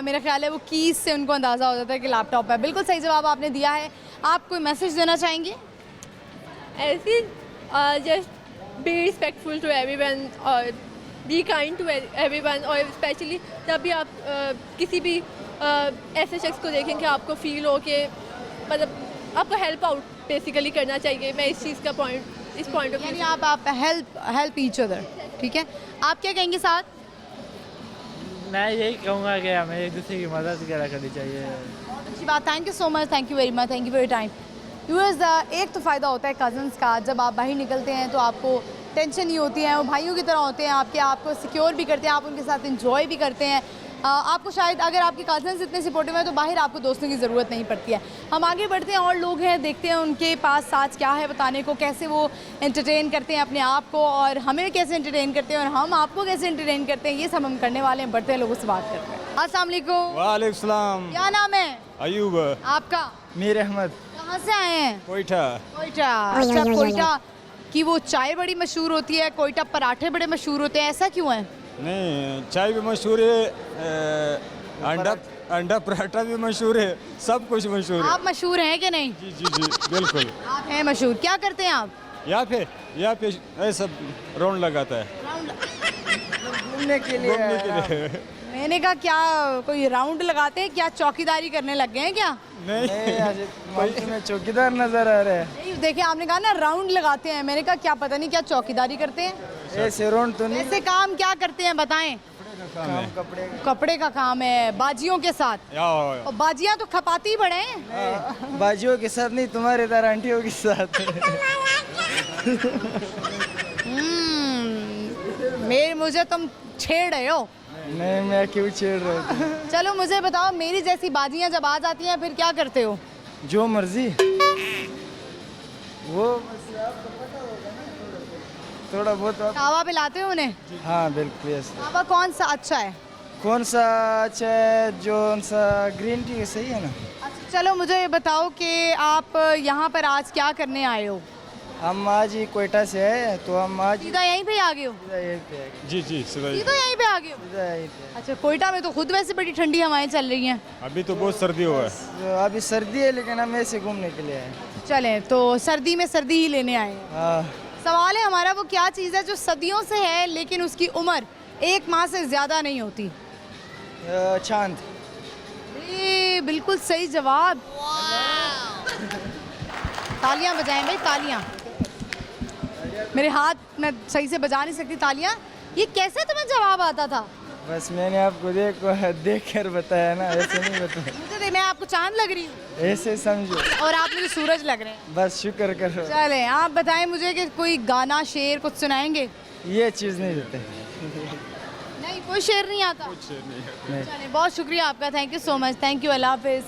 मेरा ख्याल है वो कीज से उनको अंदाज़ा हो जाता है कि लैपटॉप है। बिल्कुल सही जवाब आपने दिया है। आप कोई मैसेज देना चाहेंगे? ऐसी just be respectful to everyone और बी काइंड टू एवरीवन, और स्पेशली जब भी आप किसी भी ऐसे शख्स को देखें कि आपको फील हो कि मतलब आपको हेल्प आउट बेसिकली करना चाहिए। मैं इस चीज़ का इस पॉइंट ऑफ यानी आप हेल्प ईच अदर। ठीक है, आप क्या कहेंगे साथ? मैं यही कहूँगा कि हमें एक दूसरे की मदद करनी चाहिए। बहुत अच्छी बात, thank you so much, thank you very much, thank you for your time. Viewers, एक तो फ़ायदा होता है कज़न्स का, जब आप बाहर निकलते हैं तो आपको टेंशन नहीं होती है, वो भाइयों की तरह होते हैं आपको सिक्योर भी करते हैं, आप उनके साथ इंजॉय भी करते हैं। आपको शायद अगर आपके कज़न्स इतने सपोर्टिव हैं तो बाहर आपको दोस्तों की ज़रूरत नहीं पड़ती है। हम आगे बढ़ते हैं, और लोग हैं, देखते हैं उनके पास साथ क्या है बताने को, कैसे वो एंटरटेन करते हैं अपने आप को और हमें कैसे एंटरटेन करते हैं और हम आपको कैसे एंटरटेन करते हैं। ये सब हम करने वाले हैं, बढ़ते हैं, लोगों से बात करते हैं। अस्सलाम वालेकुम। वालेकुम सलाम। क्या नाम है? अयूब। आपका? मीर अहमद। कहाँ से आए हैं? कोयटा। कोयटा। अच्छा, कोयटा की वो चाय बड़ी मशहूर होती है, कोयटा पराठे बड़े मशहूर होते हैं, ऐसा क्यों है? नहीं, चाय भी मशहूर है, अंडा पराठा भी मशहूर है, सब कुछ मशहूर है। आप मशहूर हैं कि नहीं? जी जी जी बिल्कुल। आप हैं मशहूर। क्या करते हैं आप? यहाँ पे ऐसा राउंड लगाता है घूमने के लिए। मैंने कहा क्या कोई राउंड लगाते हैं क्या, चौकीदारी करने लग गए हैं क्या? नहीं, में चौकीदार नजर आ रहा है। नहीं, देखिए आपने कहा ना राउंड लगाते हैं, मैंने कहा क्या पता नहीं क्या चौकीदारी करते हैं। ऐसे राउंड तो नहीं। ऐसे काम क्या करते हैं बताएं? कपड़े का काम है, बाजियों के साथ। और बाजियां तो खपाती ही बड़े हैं। बाजियों के साथ नहीं, तुम्हारे इधर आंटियों के साथ। मुझे तुम छेड़ रहे हो। नहीं, मैं क्यों छेड़ रहा हूँ? चलो मुझे बताओ, मेरी जैसी बाजियां जब आ जाती हैं फिर क्या करते हो? जो मर्जी। वो थोड़ा बहुत कावा पिलाते हो उन्हें? हाँ बिल्कुल। यस। कावा कौन सा अच्छा है? कौन सा अच्छा है? जो सा ग्रीन टी सही है ना। अच्छा, चलो मुझे ये बताओ कि आप यहाँ पर आज क्या करने आए हो? हम आज ही कोयटा से आए, तो हम आज सीधा यहीं पे आ गए हो? जी जी सीधा यहीं पे आ गए हो? अच्छा, कोयटा में तो खुद वैसे बड़ी ठंडी हवाएं चल रही हैं। अभी तो बहुत सर्दी हुआ है। तो अभी सर्दी है लेकिन हम ऐसे घूमने के लिए आए। चलें, तो सर्दी में सर्दी ही लेने आए हैं। हाँ। सवाल है हमारा, वो क्या चीज़ है जो सदियों से है लेकिन उसकी उम्र 1 माह से ज़्यादा नहीं होती? चांद। बिल्कुल सही जवाब। तालियां बजाएं भाई, तालियां। मेरे हाथ मैं सही से बजा नहीं सकती तालियां। ये कैसे तुम्हें जवाब आता था? बस मैंने आपको देख कर बताया ना, ऐसे नहीं बताया। मुझे मैं आपको चांद लग रही हूँ? ऐसे समझो। और आप मुझे सूरज लग रहे हैं। बस शुक्र करो। चले, आप बताएं मुझे कि कोई गाना शेर कुछ सुनाएंगे? ये चीज़ नहीं देते। नहीं, कोई शेर नहीं आता? चले, बहुत शुक्रिया आपका, thank you so much, thank you, अल्लाह हाफिज़।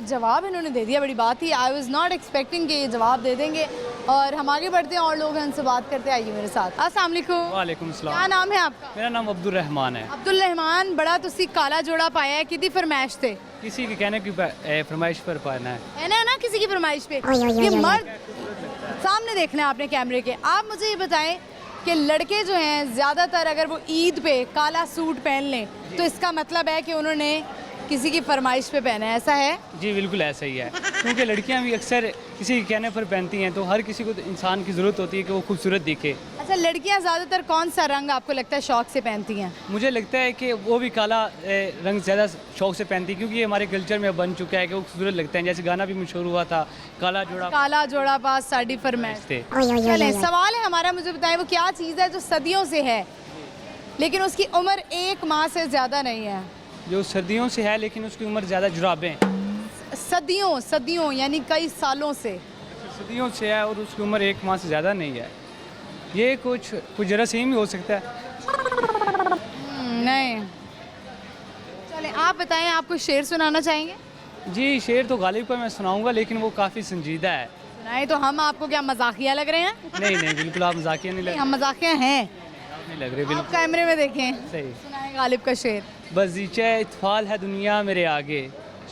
जवाब इन्होंने दे दिया, बड़ी बात ही। आई वॉज नॉट एक्सपेक्टिंग कि ये जवाब दे देंगे। और हम आगे बढ़ते हैं और लोग हैं उनसे बात करते, आइए मेरे साथ। अस्सलाम वालेकुम। वालेकुम सलाम। क्या नाम है आपका? मेरा नाम अब्दुल रहमान है। अब्दुल रहमान, बड़ा तुसी काला जोड़ा पाया है, कितनी फरमाइश थे? किसी के कहने की फरमाइश पर पाना है ना किसी की फरमाइश पे। ये मर्द सामने देखना है आपने कैमरे के। आप मुझे ये बताएं कि लड़के जो हैं ज़्यादातर अगर वो ईद पे काला सूट पहन लें तो इसका मतलब है कि उन्होंने किसी की फरमाइश पे पहना है, ऐसा है? जी बिल्कुल ऐसा ही है, क्योंकि लड़कियां भी अक्सर किसी के कहने पर पहनती हैं, तो हर किसी को तो इंसान की ज़रूरत होती है कि वो खूबसूरत दिखे। अच्छा, लड़कियां ज़्यादातर कौन सा रंग आपको लगता है शौक से पहनती हैं? मुझे लगता है कि वो भी काला रंग ज़्यादा शौक से पहनती है, क्योंकि ये हमारे कल्चर में बन चुका है कि वो खूबसूरत लगते हैं। जैसे गाना भी मशहूर हुआ था, काला जोड़ा पास साड़ी फरमाइश थे। चलें, सवाल है हमारा, मुझे बताएं वो क्या चीज़ है जो सदियों से है लेकिन उसकी उम्र 1 माह से ज़्यादा नहीं है? जो सर्दियों से है लेकिन उसकी उम्र ज़्यादा, जुराबें। सदियों यानी कई सालों से। सदियों से है और उसकी उम्र 1 माह से ज़्यादा नहीं है। ये कुछ जरासीम ही हो सकता है। नहीं। चलें, आप बताएं, आप कोई शेर सुनाना चाहेंगे? जी, शेर तो गालिब को मैं सुनाऊंगा, लेकिन वो काफ़ी संजीदा है। सुनाए तो हम आपको क्या मजाकिया लग रहे हैं? नहीं बिल्कुल आप मजाकिया नहीं लग हम मजाकिया हैं, नहीं लग रहे आप बिल्कुल। कैमरे में देखें। सही। सुनाए गालिब का शेर। बजीचा इत्फाल है दुनिया मेरे आगे,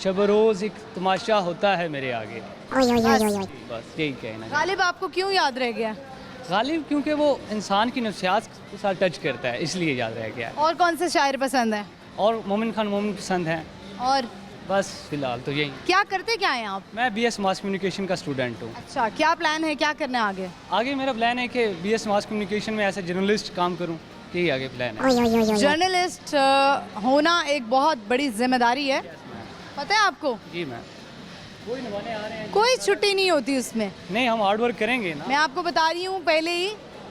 शब रोज़ एक तमाशा होता है मेरे आगे। बस यही कहना है। गालिब आपको क्यों याद रह गया? गालिब क्योंकि वो इंसान की नफ्सियात के साथ टच करता है, इसलिए याद रह गया। और कौन से शायर पसंद है? और मोमिन खान मोमिन पसंद हैं। और बस फिलहाल तो यही। क्या करते क्या हैं आप? मैं BS मास कम्युनिकेशन का स्टूडेंट हूँ। अच्छा, क्या प्लान है, क्या करना है आगे? आगे मेरा प्लान है कि BS मास कम्युनिकेशन में ऐसे जर्नलिस्ट काम करूँ, यही आगे प्लान है। जर्नलिस्ट होना एक बहुत बड़ी जिम्मेदारी है, पता है आपको? जी मैम। कोई निभाने आ रहे हैं, कोई छुट्टी नहीं होती उसमें। नहीं हम हार्ड वर्क करेंगे ना। मैं आपको बता रही हूँ पहले ही,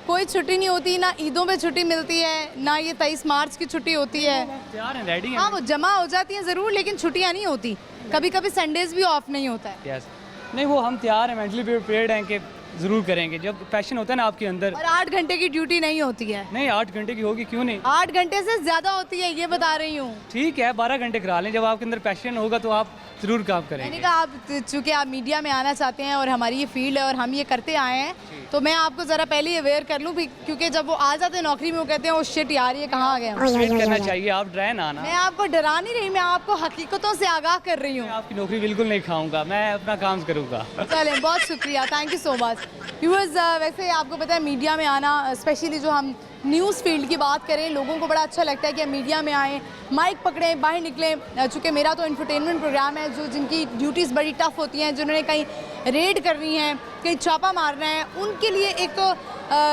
कोई छुट्टी नहीं होती, ना ईदों पे छुट्टी मिलती है, ना ये 23 मार्च की छुट्टी होती है। तैयार हैं, रेडी हैं। हाँ, वो जमा हो जाती हैं ज़रूर, लेकिन छुट्टियाँ नहीं होती। कभी कभी संडेज भी ऑफ नहीं होता है। यस, नहीं वो हम तैयार हैं, मेंटली प्रिपेयर्ड हैं कि ज़रूर करेंगे। जब पैशन होता है ना आपके अंदर। और 8 घंटे की ड्यूटी नहीं होती है? नहीं 8 घंटे की होगी, क्यों नहीं। 8 घंटे से ज़्यादा होती है, ये बता रही हूँ। ठीक है 12 घंटे करा लें, जब आपके अंदर पैशन होगा तो आप ज़रूर काम मैंने करेंगे। कहा आप चूँकि आप मीडिया में आना चाहते हैं और हमारी ये फील्ड है और हम ये करते आए हैं, तो मैं आपको ज़रा पहले ही अवेयर कर लूँ, क्योंकि जब वो आ जाते हैं नौकरी में वो कहते हैं ओ शिट यार ये कहाँ आ गया। वेट करना चाहिए, आप डराए ना ना। मैं आपको डरा नहीं रही, मैं आपको हकीकतों से आगाह कर रही हूँ। मैं आपकी नौकरी बिल्कुल नहीं खाऊंगा, मैं अपना काम करूँगा। चलें, बहुत शुक्रिया, thank you so much. Viewers, वैसे आपको पता है मीडिया में आना, स्पेशली जो हम न्यूज़ फील्ड की बात करें, लोगों को बड़ा अच्छा लगता है कि हम मीडिया में आएँ, माइक पकड़ें, बाहर निकलें। चूँकि मेरा तो इंफरटेनमेंट प्रोग्राम है, जो जिनकी ड्यूटीज़ बड़ी टफ होती हैं, जिन्होंने कहीं रेड करनी है, कहीं छापा मारना है, उनके लिए एक तो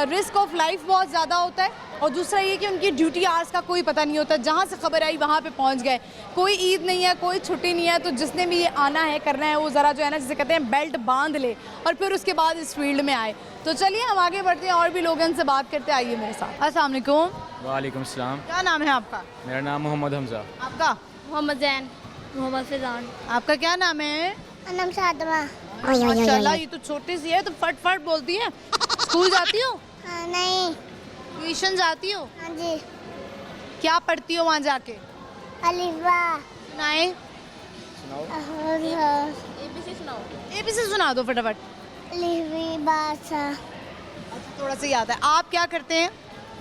रिस्क ऑफ लाइफ बहुत ज़्यादा होता है, और दूसरा ये कि उनकी ड्यूटी आवर्स का कोई पता नहीं होता। जहाँ से खबर आई वहाँ पे पहुँच गए। कोई ईद नहीं है, कोई छुट्टी नहीं है, तो जिसने भी ये आना है, करना है, वो ज़रा जो है ना, जिसे कहते हैं बेल्ट बांध ले और फिर उसके बाद इस फील्ड में आए। तो चलिए हम आगे बढ़ते हैं और भी लोग इनसे बात करते, आइए मेरे साथ। अस्सलाम वालेकुम। वालेकुम सलाम। क्या नाम है आपका? मेरा नाम मोहम्मद हमजा। आपका? मोहम्मद जैन। मोहम्मद फिजान। आपका क्या नाम है? नाम शादमा। माशाल्लाह, ये तो छोटी सी है, तो फट फट बोलती है। स्कूल जाती हो? नहीं। ट्यूशन जाती हो? हाँ जी। क्या पढ़ती हो वहाँ जाके? अलीफा। सुनाए। ABC सुना दो फटाफट। अच्छा, थोड़ा सा याद है। आप क्या करते हैं?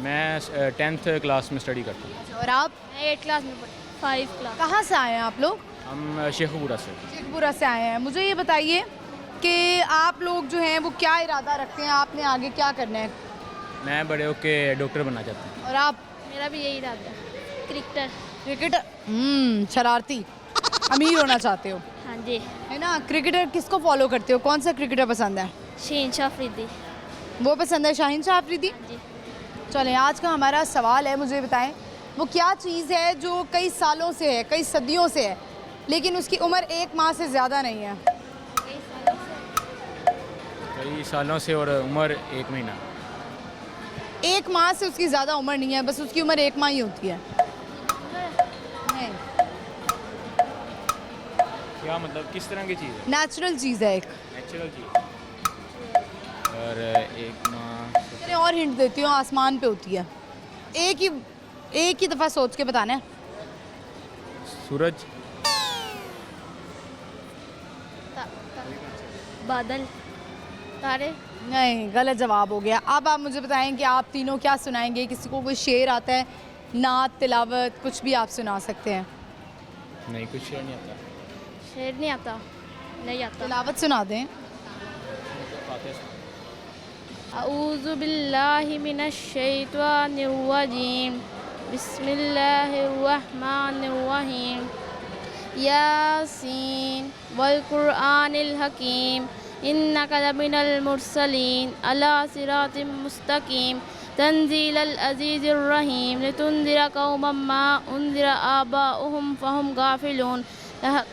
मैं 10th क्लास में स्टडी करता हूँ। और आप? 8 क्लास में पढ़ती। 5 क्लास। कहाँ से आए हैं आप लोग? हम शेखपुरा से। शेखपुरा से आए हैं। मुझे ये बताइए कि आप लोग जो हैं वो क्या इरादा रखते हैं, आपने आगे क्या करना है? मैं बड़े होके डॉक्टर बनना चाहता हूँ। और आप? मेरा भी यही इरादा है। क्रिकेटर। शरारती। अमीर होना चाहते हो? हाँ जी। है ना। क्रिकेटर किसको फॉलो करते हो, कौन सा क्रिकेटर पसंद है? शाहीन शाह अफरीदी। वो पसंद है, शाहीन शाह अफरीदी? जी। चलें, आज का हमारा सवाल है, मुझे बताएं वो क्या चीज़ है जो कई सालों से है, कई सदियों से है, लेकिन उसकी उम्र 1 माह से ज़्यादा नहीं है? कई सालों से और उम्र 1 महीना। 1 माह से उसकी ज़्यादा उम्र नहीं है, बस उसकी उम्र 1 माह ही होती है। नहीं। क्या मतलब, किस तरह की चीज़ है? नेचुरल चीज़ है, एक नेचुरल चीज़। और 1 माह। चलिए और हिंट देती हूँ, आसमान पे होती है। एक ही दफ़ा सोच के बताना है। सूरज। बादल। तारे। नहीं, गलत जवाब हो गया। अब आप मुझे बताएं कि आप तीनों क्या सुनाएंगे? किसी को कोई शेर आता है, नात, तिलावत, कुछ भी आप सुना सकते हैं। नहीं, कुछ शेर नहीं आता। शेर नहीं आता। नहीं आता। तिलावत सुना दें। अऊज़ु बिल्लाहि मिनश शैतानिर रजीम बिस्मिल्लाहिर रहमानिर रहीम यासीन वल कुरआनिल हकीम इन्नका लमिनल मुरसलीन अला सिरातिम मुस्तकीम तंजीलल अजीजिर रहीम लितुंदिरा कौमम मा उन्दिरा आबाउहुम फहुम गाफिलून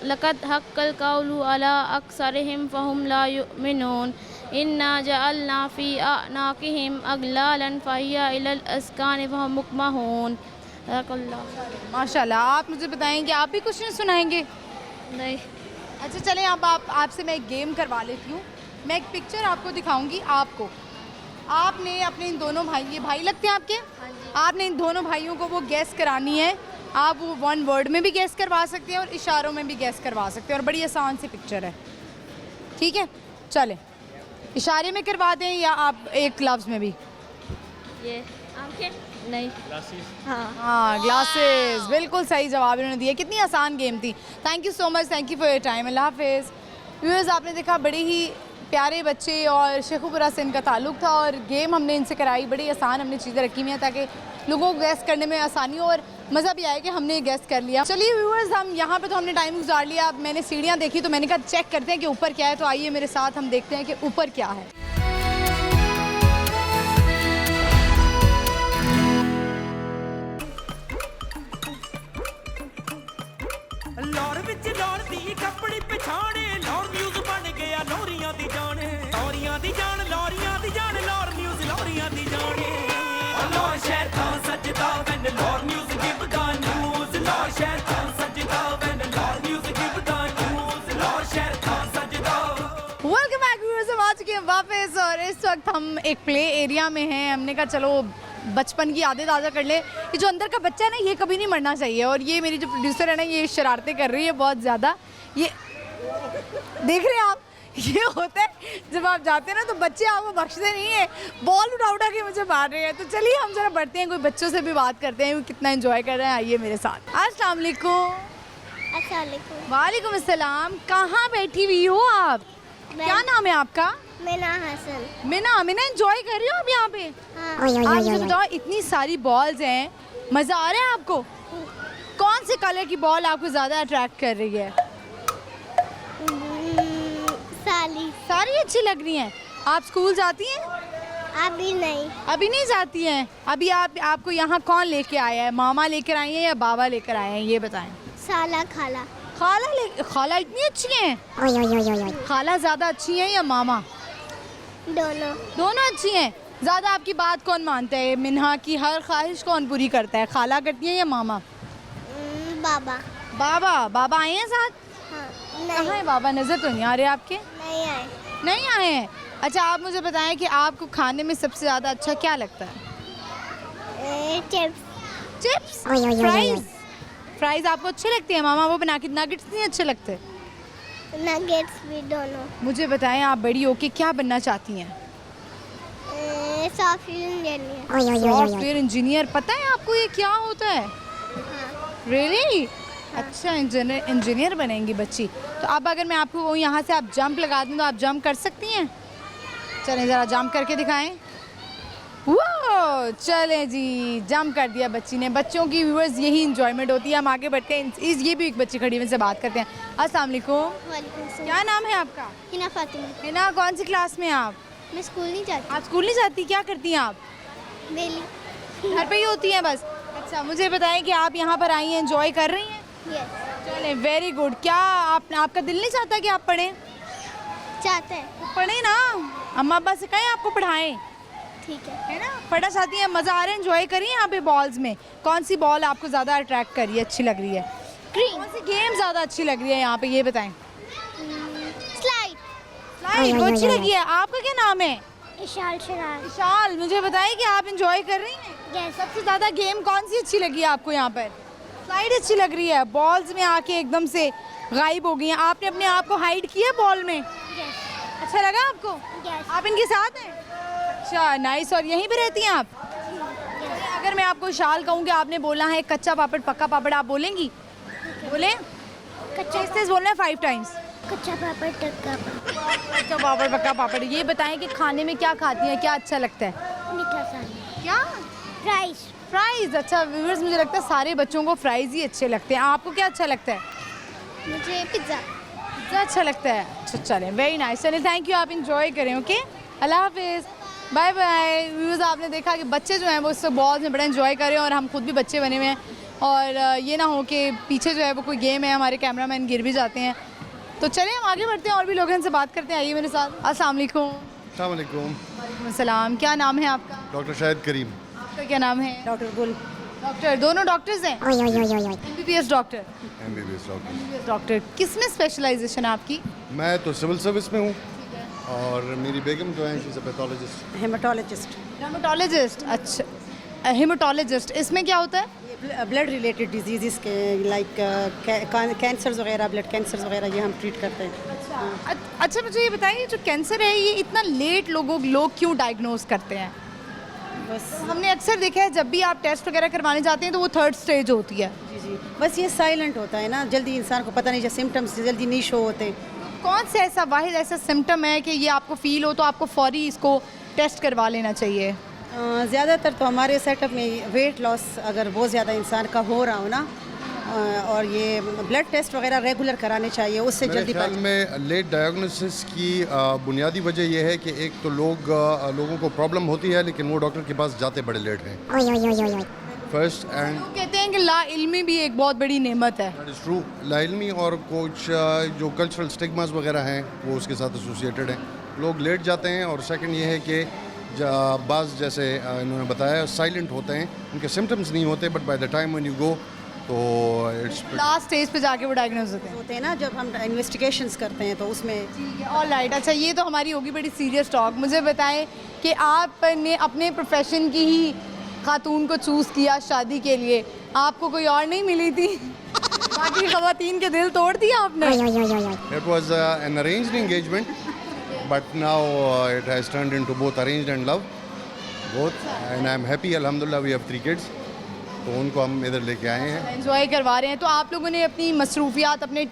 लक़द हक्कल कौलु अला अक्सरिहिम फहुम ला युमिनून इन्ना जअलना फ़ी अअनाक़िहिम अग़लालन फ़हिया इलल अस्क़ानि फ़हुम मुक़महून। माशाल्लाह। आप मुझे बताएं कि आप भी कुछ नहीं सुनाएंगे? नहीं। अच्छा चलें, अब आपसे मैं एक गेम करवा लेती हूँ। मैं एक पिक्चर आपको दिखाऊंगी आपको। आपने अपने इन दोनों भाई, ये भाई लगते हैं आपके? आपने इन दोनों भाइयों को वो गैस करानी है। आप वो वन वर्ड में भी गैस करवा सकते हैं और इशारों में भी गैस करवा सकते हैं, और बड़ी आसान सी पिक्चर है। ठीक है, चलें। इशारे में करवा दें या आप एक लफ्ज़ में भी? ये आंखें नहीं। हाँ, ग्लासेस। बिल्कुल सही जवाब इन्होंने दिया। कितनी आसान गेम थी। Thank you so much, thank you for your time. अल्लाह हाफिज़। व्यूअर्स, आपने देखा बड़े ही प्यारे बच्चे और शेखुपुरा से इनका ताल्लुक़ था, और गेम हमने इनसे कराई। बड़ी आसान हमने चीज़ें रखी हुई हैं ताकि लोगों को गैस करने में आसानी हो और मज़ा भी आए कि हमने गैस कर लिया। चलिए व्यूअर्स, हम यहाँ पे तो हमने टाइम गुजार लिया। अब मैंने सीढ़ियाँ देखी तो मैंने कहा चेक करते हैं कि ऊपर क्या है। तो आइए मेरे साथ, हम देखते हैं कि ऊपर क्या है। लाहौर विच लाहौर दी कपड़ी पछाणे लाहौर न्यूज़ बन गया लाहौरियां दी जान लाहौरियां दी जान लाहौरियां दी जान लाहौर न्यूज़ लाहौरियां दी जान लाहौर शहर था सजदा when Lahore news give the news Lahore शहर था सजदा when Lahore news give the news Lahore शहर था सजदा। वेलकम बैक व्यूअर्स, हम आ चुके हैं वापस और इस वक्त हम एक प्ले एरिया में हैं। हमने कहा चलो बचपन की यादें ताज़ा कर ले। ये जो अंदर का बच्चा है ना, ये कभी नहीं मरना चाहिए। और ये मेरी जो प्रोड्यूसर है ना, ये शरारतें कर रही है बहुत ज़्यादा। ये देख रहे हैं आप, ये होता है जब आप जाते हैं ना तो बच्चे आपको बख्शते नहीं है, बॉल उठा उठा के मुझे मार रहे हैं। तो चलिए हम जरा बढ़ते हैं, कोई बच्चों से भी बात करते हैं, वो कितना एंजॉय कर रहे हैं। आइए मेरे साथ। अस्सलाम वालेकुम। वालेकुम अस्सलाम। कहाँ बैठी हुई हो आप? क्या नाम है आपका? मीना हसन। मीना एंजॉय कर रही हो आप यहाँ पे? हाँ। आप मुझे बताओ, इतनी सारी बॉल्स हैं, मज़ा आ रहा है आपको? कौन से कलर की बॉल आपको ज़्यादा अट्रैक्ट कर रही है? सारी अच्छी लग रही हैं। आप स्कूल जाती हैं? अभी नहीं जाती हैं। अभी आपको यहाँ कौन लेके आया है? मामा लेकर आई हैं या बाबा लेकर आए हैं, ये बताएं। खाला इतनी अच्छी हैं? खाला ज़्यादा अच्छी हैं या मामा? दोनों अच्छी हैं। ज़्यादा आपकी बात कौन मानता है? मिन्हा की हर ख्वाहिश कौन पूरी करता है, खाला करती है या मामा? बाबा आए हैं साथ? कहाँ है बाबा? नज़र तो नहीं आ रहे आपके। नहीं आए हैं। अच्छा, आप मुझे बताएं कि आपको खाने में सबसे ज़्यादा अच्छा क्या लगता है? चिप्स। फ्राइज आपको अच्छे लगते हैं? मामा वो बना के नगेट्स नहीं अच्छे लगते? नगेट्स भी दोनों। मुझे बताएं, आप बड़ी होके क्या बनना चाहती हैं? Software engineer. पता है आपको ये क्या होता है? रियली? अच्छा, इंजीनियर बनेंगी बच्ची। तो अब अगर मैं आपको यहाँ से आप जंप लगा दूँ तो आप जंप कर सकती हैं? चलें ज़रा जंप करके दिखाएं। वो चलें जी, जंप कर दिया बच्ची ने। बच्चों की व्यूअर्स यही इंजॉयमेंट होती है। हम आगे बढ़ते हैं। ये भी एक बच्ची खड़ी है, से बात करते हैं। अस्सलाम वालेकुम। क्या नाम है आपका? हिना फातिमा। हिना, कौन सी क्लास में आप? मैं स्कूल नहीं जाती। आप स्कूल नहीं जाती? क्या करती हैं आप? बेली। घर पे ही होती हैं बस? अच्छा, मुझे बताएं कि आप यहाँ पर आई हैं, एंजॉय कर रही हैं? चलें, वेरी गुड। क्या आपका दिल नहीं चाहता कि आप पढ़ें? चाहते हैं। तो पढ़ें ना, अम्मा अब्बा से कहें आपको पढ़ाएं। ठीक है ना? पढ़ना चाहती हैं, मज़ा आ रहा है, एंजॉय करिए यहाँ पे बॉल्स में। कौन सी बॉल आपको ज़्यादा अट्रैक्ट कर रही है, अच्छी लग रही है? कौन सी गेम ज़्यादा अच्छी लग रही है यहाँ पे, ये बताएं। स्लाइड। वो अच्छी लगी है। आपका क्या नाम है? इशाल। मुझे बताइए कि आप एंजॉय कर रही हैं? सबसे ज़्यादा गेम कौन सी अच्छी लगी है आपको यहाँ पर? स्लाइड अच्छी लग रही है। बॉल्स में आके एकदम से गायब हो गई हैं। आपने अपने आप को हाइड किया बॉल में? अच्छा लगा आपको? आप इनके साथ हैं? अच्छा, नाइस। और यहीं पे रहती हैं आप? अगर मैं आपको शाल कहूँ कि आपने बोलना है कच्चा पापड़ पक्का पापड़, आप बोलेंगी? बोले? कच्चा तेज बोलना है 5 टाइम्स। कच्चा पापड़ टक्का पापड़ अच्छा पापड़ पक्का पापड़। ये बताएं कि खाने में क्या खाती हैं, क्या अच्छा लगता है? मीठा सानी क्या? Rice fries. अच्छा व्यूअर्स, मुझे लगता है सारे बच्चों को फ्राइज ही अच्छे लगते हैं। आपको क्या अच्छा लगता है? मुझे पिज्ज़ा पिज्ज़ा अच्छा लगता है। अच्छा चलें, वेरी नाइस। चलें, थैंक यू, आप इंजॉय करें। ओके, अल्लाह हाफिज़, बाय बाय। व्यूअर्स, आपने देखा कि बच्चे जो हैं वो इस बॉल में बड़ा एंजॉय करें और हम खुद भी बच्चे बने हुए हैं, और ये ना हो कि पीछे जो है वो कोई गेम है, हमारे कैमरामैन गिर भी जाते हैं। तो चलें हम आगे बढ़ते हैं और भी लोग हैं, इनसे बात करते हैं। आइए मेरे साथ। अस्सलाम वालेकुम। अस्सलाम वालेकुम। वालेकुम सलाम। क्या नाम है आपका? डॉक्टर शाहिद करीम। आपका क्या नाम है? डॉक्टर गुल। डॉक्टर, दोनों डॉक्टर्स हैं? MBBS doctor. MBBS doctor. Doctor, किस में स्पेशलाइजेशन है आपकी? मैं तो सिविल सर्विस में हूँ, और मेरी बेगम जो है she is a pathologist. Haematologist. Haematologist. अच्छा, हेमाटोलॉजिस्ट, इसमें क्या होता है? ब्लड रिलेटेड डिजीज़ के लाइक कैंसर्स वगैरह, ब्लड कैंसर्स वगैरह, ये हम ट्रीट करते हैं। अच्छा मुझे ये बताइए, जो कैंसर है ये इतना लेट लोग क्यों डायग्नोज करते हैं? बस हमने अक्सर देखा है जब भी आप टेस्ट वगैरह करवाने जाते हैं तो वो 3rd स्टेज होती है। जी, बस ये साइलेंट होता है ना, जल्दी इंसान को पता नहीं, जो सिम्टम्स जल्दी नहीं शो होते। कौन से ऐसा वाहिद ऐसा सिम्टम है कि ये आपको फील हो तो आपको फौरी इसको टेस्ट करवा लेना चाहिए? ज़्यादातर तो हमारे सेटअप में वेट लॉस अगर बहुत ज़्यादा इंसान का हो रहा हो ना, और ये ब्लड टेस्ट वगैरह रेगुलर कराने चाहिए, उससे मेरे जल्दी ख्याल में लेट डायग्नोसिस की बुनियादी वजह यह है कि एक तो लोगों को प्रॉब्लम होती है लेकिन वो डॉक्टर के पास जाते बड़े लेट हैं। फर्स्ट एंड कहते हैं कि लाइल्मी भी एक बहुत बड़ी नेमत है। That is true. लाइल्मी और कुछ जो कल्चरल स्टिग्मास वगैरह हैं वो उसके साथ एसोसिएटेड हैं, लोग लेट जाते हैं। और सेकंड ये है कि बाज़ जैसे इन्होंने बताया साइलेंट होते हैं, उनके सिम्टम्स नहीं होते, but by the time when you go तो इट्स लास्ट स्टेज पे जाके वो डायग्नोज होते हैं ना, जब हम इन्वेस्टिगेशंस करते हैं तो उसमें। All right. अच्छा, ये तो हमारी होगी बड़ी सीरियस टॉक। मुझे बताएं कि आपने अपने प्रोफेशन की ही खातून को चूज़ किया शादी के लिए, आपको कोई और नहीं मिली थी? बाकी ख़वातीन के दिल तोड़ दिया आपने? It was an arranged engagement, but now it has turned into both arranged and love, both, and I'm happy. Alhamdulillah, we have 3 kids. तो उनको हम इधर लेके आए हैं, एंजॉय करवा रहे हैं। तो आप लोगों ने अपनी मसरूफियात, अपने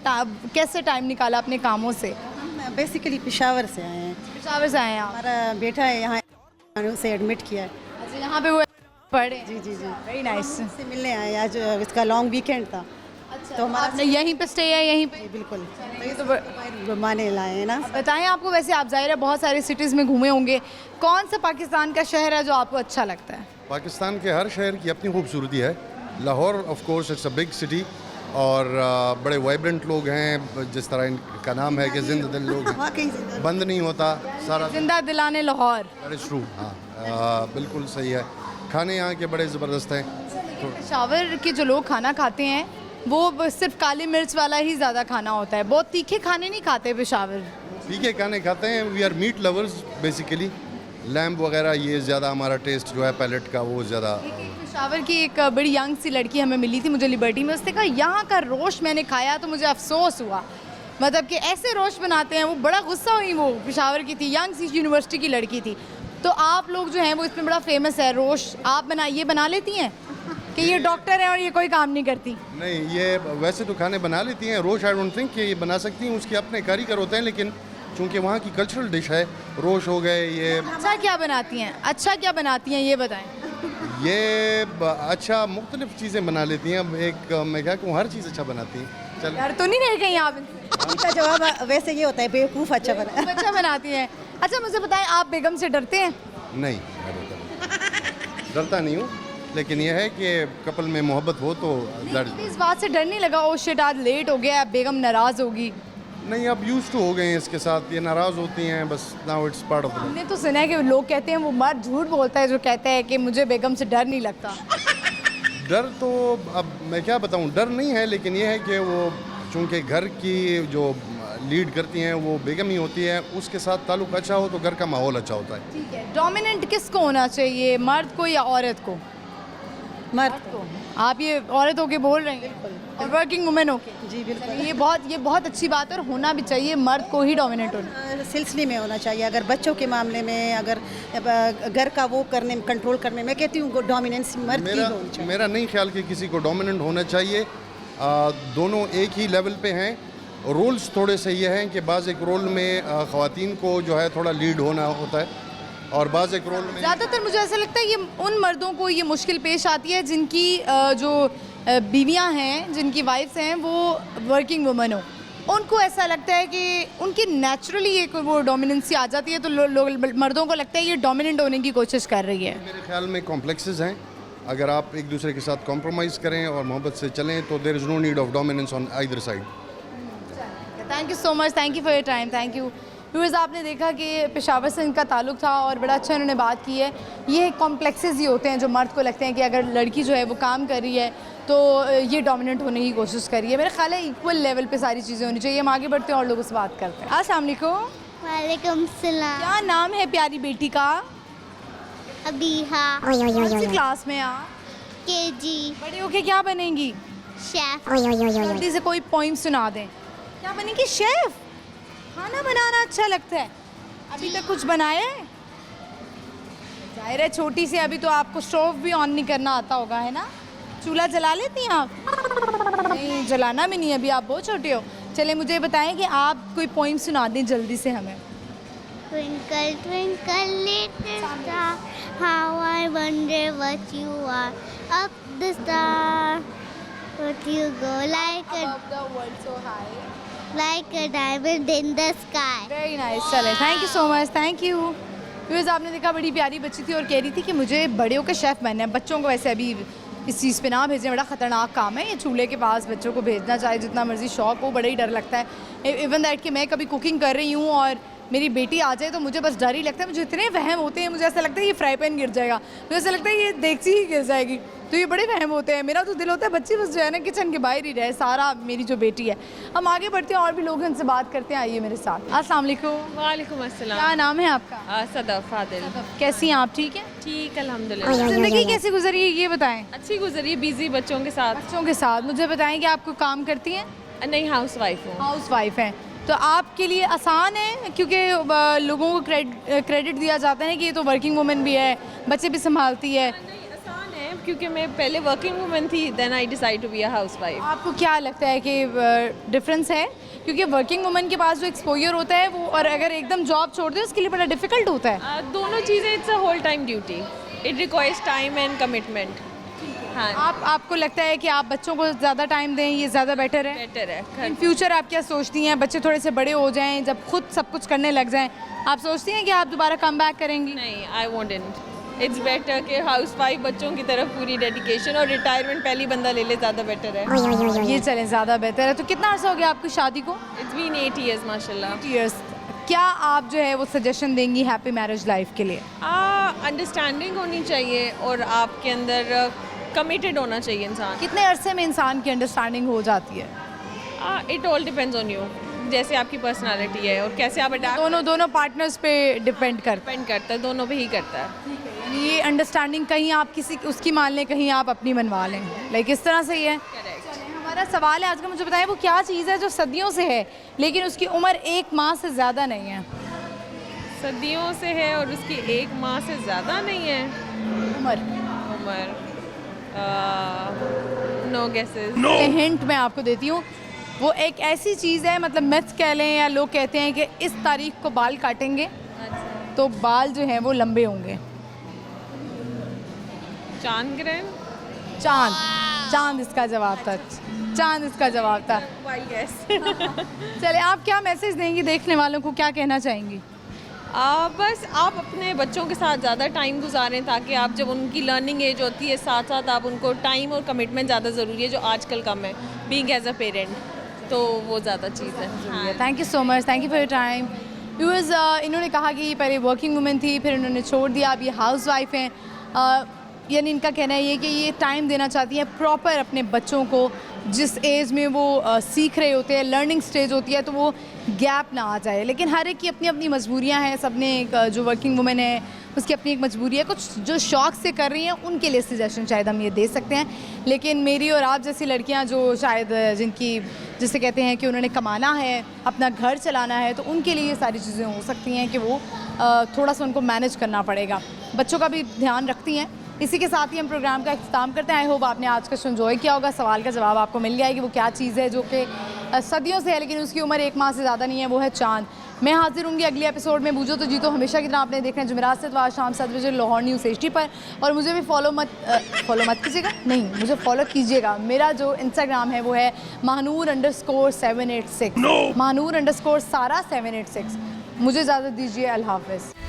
कैसे टाइम निकाला अपने कामों से? हम बेसिकली पेशावर से आए हैं। पेशावर से आए हैं आप? हमारा बेटा है यहाँ, उसे एडमिट किया है। अच्छा, यहाँ पे वो पढ़े? जी, वेरी नाइस। से मिलने आए हैं, आज इसका लॉन्ग वीकेंड था। अच्छा, तो हमारा यहीं पे स्टे है? यहीं पे? बिल्कुल। तो ये तो माने लाए हैं ना। बताएं, आपको वैसे आप ज़ाहिर है बहुत सारे सिटीज़ में घूमे होंगे, कौन सा पाकिस्तान का शहर है जो आपको अच्छा लगता है? पाकिस्तान के हर शहर की अपनी खूबसूरती है। Lahore of course it's a big city, और बड़े वाइब्रेंट लोग हैं, जिस तरह इनका नाम है कि जिंदा दिल लोग हैं, बंद नहीं होता सारा। जिंदा दिलाने लाहौर। That is true. हाँ, बिल्कुल सही है। खाने यहाँ के बड़े ज़बरदस्त हैं। पेशावर के जो लोग खाना खाते हैं वो सिर्फ काली मिर्च वाला ही ज़्यादा खाना होता है, बहुत तीखे खाने नहीं खाते पेशावर। तीखे खाने खाते हैं। We are meat lovers basically. Lamb वगैरह ये ज़्यादा हमारा टेस्ट जो है पैलेट का वो ज़्यादा। पेशावर की एक बड़ी यंग सी लड़की हमें मिली थी मुझे लिबर्टी में, उसने कहा यहाँ का रोश मैंने खाया तो मुझे अफसोस हुआ, मतलब कि ऐसे रोश बनाते हैं। वो बड़ा गुस्सा हुई, वो पेशावर की थी, यंग सी यूनिवर्सिटी की लड़की थी। तो आप लोग जो हैं वो इसमें बड़ा फेमस है रोश, आप बना लेती हैं कि ये डॉक्टर है और ये कोई काम नहीं करती? नहीं, ये वैसे तो खाने बना लेती हैं। रोश आई डोंट थिंक कि ये बना सकती हैं, उसके अपने कारीगर होते हैं, लेकिन चूँकि वहाँ की कल्चरल डिश है, रोश हो गए ये। अच्छा क्या बनाती हैं? अच्छा क्या बनाती हैं ये बताएं। ये अच्छा मुख्तलिफ चीज़ें बना लेती हैं। अब एक मैं क्या कहूँ, हर चीज़ अच्छा बनाती हैं। चल, डर तो नहीं रह गई आप? इनका जवाब वैसे ये होता है, बेवकूफ़ अच्छा बनाती हैं। अच्छा मुझे बताएं, आप बेगम से डरते हैं? नहीं, डरता नहीं हूँ, लेकिन यह है कि कपल में मोहब्बत हो तो डर। इस बात से डर नहीं लगा ओ शिट आज लेट हो गया, बेगम नाराज़ होगी? नहीं, अब यूज्ड टू हो गए हैं इसके साथ, ये नाराज़ होती हैं बस। Now it's part of the. हमने तो सुना है कि लोग कहते हैं वो मर्द झूठ बोलता है जो कहता है कि मुझे बेगम से डर नहीं लगता। डर तो अब मैं क्या बताऊँ, डर नहीं है, लेकिन ये है कि वो चूँकि घर की जो लीड करती हैं वो बेगम ही होती है, उसके साथ ताल्लुक़ अच्छा हो तो घर का माहौल अच्छा होता है। ठीक है, डोमिनेंट किसको होना चाहिए, मर्द को या औरत को? मर्द को। आप ये औरत होके बोल रही हैं और वर्किंग वुमेन होके? जी बिल्कुल। ये बहुत अच्छी बात है और होना भी चाहिए, मर्द को ही डोमिनेट होना सिलसिले में होना चाहिए। अगर बच्चों के मामले में, अगर घर का वो करने में, कंट्रोल करने में, मैं कहती हूँ डोमिनेंस मर्द की होनी चाहिए। मेरा नहीं ख्याल कि किसी को डोमिनेंट होना चाहिए। दोनों एक ही लेवल पे हैं, रूल्स थोड़े से ये हैं कि बाज़ एक रोल में ख़वातीन को जो है थोड़ा लीड होना होता है और बाज़ एक रोल में ज़्यादातर मुझे ऐसा लगता है ये उन मर्दों को ये मुश्किल पेश आती है जिनकी जो बीवियां हैं, जिनकी वाइफ्स हैं, वो वर्किंग वुमन हो। उनको ऐसा लगता है कि उनकी नेचुरली एक वो डोमिनेंसी आ जाती है, तो मर्दों को लगता है ये डोमिनेंट होने की कोशिश कर रही है। मेरे ख्याल में कॉम्प्लेक्सेस हैं। अगर आप एक दूसरे के साथ कॉम्प्रोमाइज़ करें और मोहब्बत से चलें तो there is no need of dominance on either side. Thank you so much, thank you for your time, thank you. Viewers, आपने देखा कि पेशावर से इनका ताल्लुक़ था और बड़ा अच्छा इन्होंने बात की है। ये कॉम्प्लेक्सेस ही होते हैं जो मर्द को लगते हैं कि अगर लड़की जो है वो काम कर रही है तो ये डोमिनेंट होने की कोशिश कर रही है। मेरा ख्याल है इक्वल लेवल पे सारी चीज़ें होनी चाहिए। हम आगे बढ़ते हैं और लोगों से बात करते हैं। अस्सलाम वालेकुम। वालेकुम सलाम। क्या नाम है प्यारी बेटी का? अबीहा। कौन सी क्लास में आप? केजी। बड़े होके क्या बनेंगी? शेफ। जल्दी से कोई पोइम सुना दें। क्या बनेंगी? शेफ। खाना बनाना अच्छा लगता है। अभी तक कुछ बनाया है? जाहिर है छोटी सी अभी तो आपको स्टोव भी ऑन नहीं करना आता होगा, है ना? चूल्हा जला लेती हैं आप? नहीं, जलाना भी नहीं, अभी आप बहुत छोटे हो। चले मुझे बताएं कि आप कोई पोइम सुना दें जल्दी से हमें। Twinkle twinkle little star, how I wonder what you are. Up the star, but you go like a diamond in the sky. Very nice. चले, thank you so much, thank you. Viewers, आपने देखा बड़ी प्यारी बच्ची थी और कह रही थी कि मुझे बड़े होकर शेफ़ बनना है। बच्चों को वैसे अभी इस चीज़ पे ना भेजें, बड़ा ख़तरनाक काम है ये चूल्हे के पास बच्चों को भेजना। चाहे जितना मर्जी शौक हो, बड़ा ही डर लगता है। इवन दैट कि मैं कभी कुकिंग कर रही हूँ और मेरी बेटी आ जाए तो मुझे बस डर ही लगता है। मुझे इतने वहम होते हैं, मुझे ऐसा लगता है ये फ्राई पैन गिर जाएगा, मुझे ऐसा लगता है ये देगची ही गिर जाएगी। तो ये बड़े वहम होते हैं। मेरा तो दिल होता है बच्ची बस जो है ना किचन के बाहर ही रहे, सारा मेरी जो बेटी है। हम आगे बढ़ते हैं और भी लोग हैं उनसे बात करते हैं। आइए मेरे साथ। अस्सलाम वालेकुम। वालेकुम अस्सलाम। क्या नाम है आपका? सदफ आदिल। कैसी हैं आप? ठीक है। ठीक अल्हम्दुलिल्लाह। ज़िंदगी कैसी गुजरी है ये बताएं। अच्छी गुजरी, बिजी बच्चों के साथ। बच्चों के साथ। मुझे बताएं कि आप कोई काम करती हैं? नहीं, हाउस वाइफ हूँ। हाउस वाइफ हैं। तो आपके लिए आसान है क्योंकि लोगों को क्रेडिट दिया जाता है कि ये तो वर्किंग वुमन भी है, बच्चे भी संभालती है। आसान है क्योंकि मैं पहले वर्किंग वुमन थी, then I decide to be a housewife. आपको क्या लगता है कि डिफरेंस है? क्योंकि वर्किंग वुमन के पास जो एक्सपोजर होता है वो, और अगर एकदम जॉब छोड़ दे उसके लिए बड़ा डिफिकल्ट होता है। दोनों चीज़ें, it's a whole time duty, it requires time and commitment. हाँ, आपको लगता है कि आप बच्चों को ज़्यादा टाइम दें, ये ज़्यादा बेटर है? बेटर है। इन फ्यूचर आप क्या सोचती हैं? बच्चे थोड़े से बड़े हो जाएं, जब खुद सब कुछ करने लग जाएं, आप सोचती हैं कि आप दोबारा कम बैक करेंगी? नहीं, आई वोंट। इट्स बेटर कि हाउस वाइफ बच्चों की तरफ पूरी डेडिकेशन, और रिटायरमेंट पहली बंदा ले ले, ज़्यादा बेटर है। ये चलें, ज़्यादा बेहतर है। तो कितना अर्सा हो गया आपकी शादी को? इट्स बीन 8 years माशाल्लाह। 8 years। क्या आप जो है वो सजेशन देंगी हैप्पी मैरिज लाइफ के लिए? अंडरस्टैंडिंग होनी चाहिए और आपके अंदर कमिटेड होना चाहिए इंसान। कितने अरसे में इंसान की अंडरस्टैंडिंग हो जाती है? It all depends on you, जैसे आपकी पर्सनालिटी है और कैसे आप अडैप्ट। दोनों पार्टनर्स पे डिपेंड करता है, दोनों पे ही करता है। ये अंडरस्टैंडिंग कहीं आप किसी उसकी मान लें, कहीं आप अपनी मनवा लें, लाइक इस तरह से ही है। हमारा सवाल है आज का, मुझे बताएं वो क्या चीज़ है जो सदियों से है लेकिन उसकी उम्र 1 माह से ज़्यादा नहीं है? सदियों से है और उसकी 1 माह से ज़्यादा नहीं है उम्र। No guesses. हिंट मैं आपको देती हूँ, वो एक ऐसी चीज़ है, मतलब मिथ कह लें या लोग कहते हैं कि इस तारीख को बाल काटेंगे तो बाल जो हैं वो लंबे होंगे। चांद ग्रहण। चांद इसका जवाब था। चांद इसका जवाब था। चले, आप क्या मैसेज देंगी देखने वालों को, क्या कहना चाहेंगी? बस आप अपने बच्चों के साथ ज़्यादा टाइम गुजारें ताकि आप जब उनकी लर्निंग एज होती है साथ साथ आप उनको टाइम और कमिटमेंट ज़्यादा ज़रूरी है, जो आजकल कम है बीइंग एज अ पेरेंट, तो वो ज़्यादा चीज़ है। Thank you so much, thank you for your time. Viewers, इन्होंने कहा कि पहले वर्किंग वुमेन थी, फिर इन्होंने छोड़ दिया, अब ये हाउस वाइफ हैं। यानी इनका कहना है ये कि ये टाइम देना चाहती हैं प्रॉपर अपने बच्चों को, जिस एज में वो सीख रहे होते हैं, लर्निंग स्टेज होती है, तो वो गैप ना आ जाए। लेकिन हर एक की अपनी अपनी मजबूरियां हैं, सबने जो वर्किंग वुमेन है उसकी अपनी एक मजबूरी है। कुछ जो शौक़ से कर रही हैं उनके लिए सजेशन शायद हम ये दे सकते हैं, लेकिन मेरी और आप जैसी लड़कियां जो शायद जिसे कहते हैं कि उन्होंने कमाना है, अपना घर चलाना है, तो उनके लिए ये सारी चीज़ें हो सकती हैं कि वो थोड़ा सा उनको मैनेज करना पड़ेगा। बच्चों का भी ध्यान रखती हैं। इसी के साथ ही हम प्रोग्राम का इख्तिताम करते हैं। आई होप आपने आज का शो एंजॉय किया होगा। सवाल का जवाब आपको मिल गया है कि वो क्या चीज़ है जो कि सदियों से है, लेकिन उसकी उम्र 1 माह से ज़्यादा नहीं है, वो है चांद। मैं हाजिर होंगी अगले एपिसोड में बूझो तो जीतो हमेशा की तरह आपने देखना है जुमेरात से इतवार शाम 7 बजे लाहौर न्यूज़ HD पर। और मुझे भी फॉलो मत कीजिएगा, नहीं मुझे फॉलो कीजिएगा। मेरा जो इंस्टाग्राम है वो है महानूर_786 महानूर_सारा 786। मुझे इजाज़त दीजिए, अल्लाह हाफ़िज़।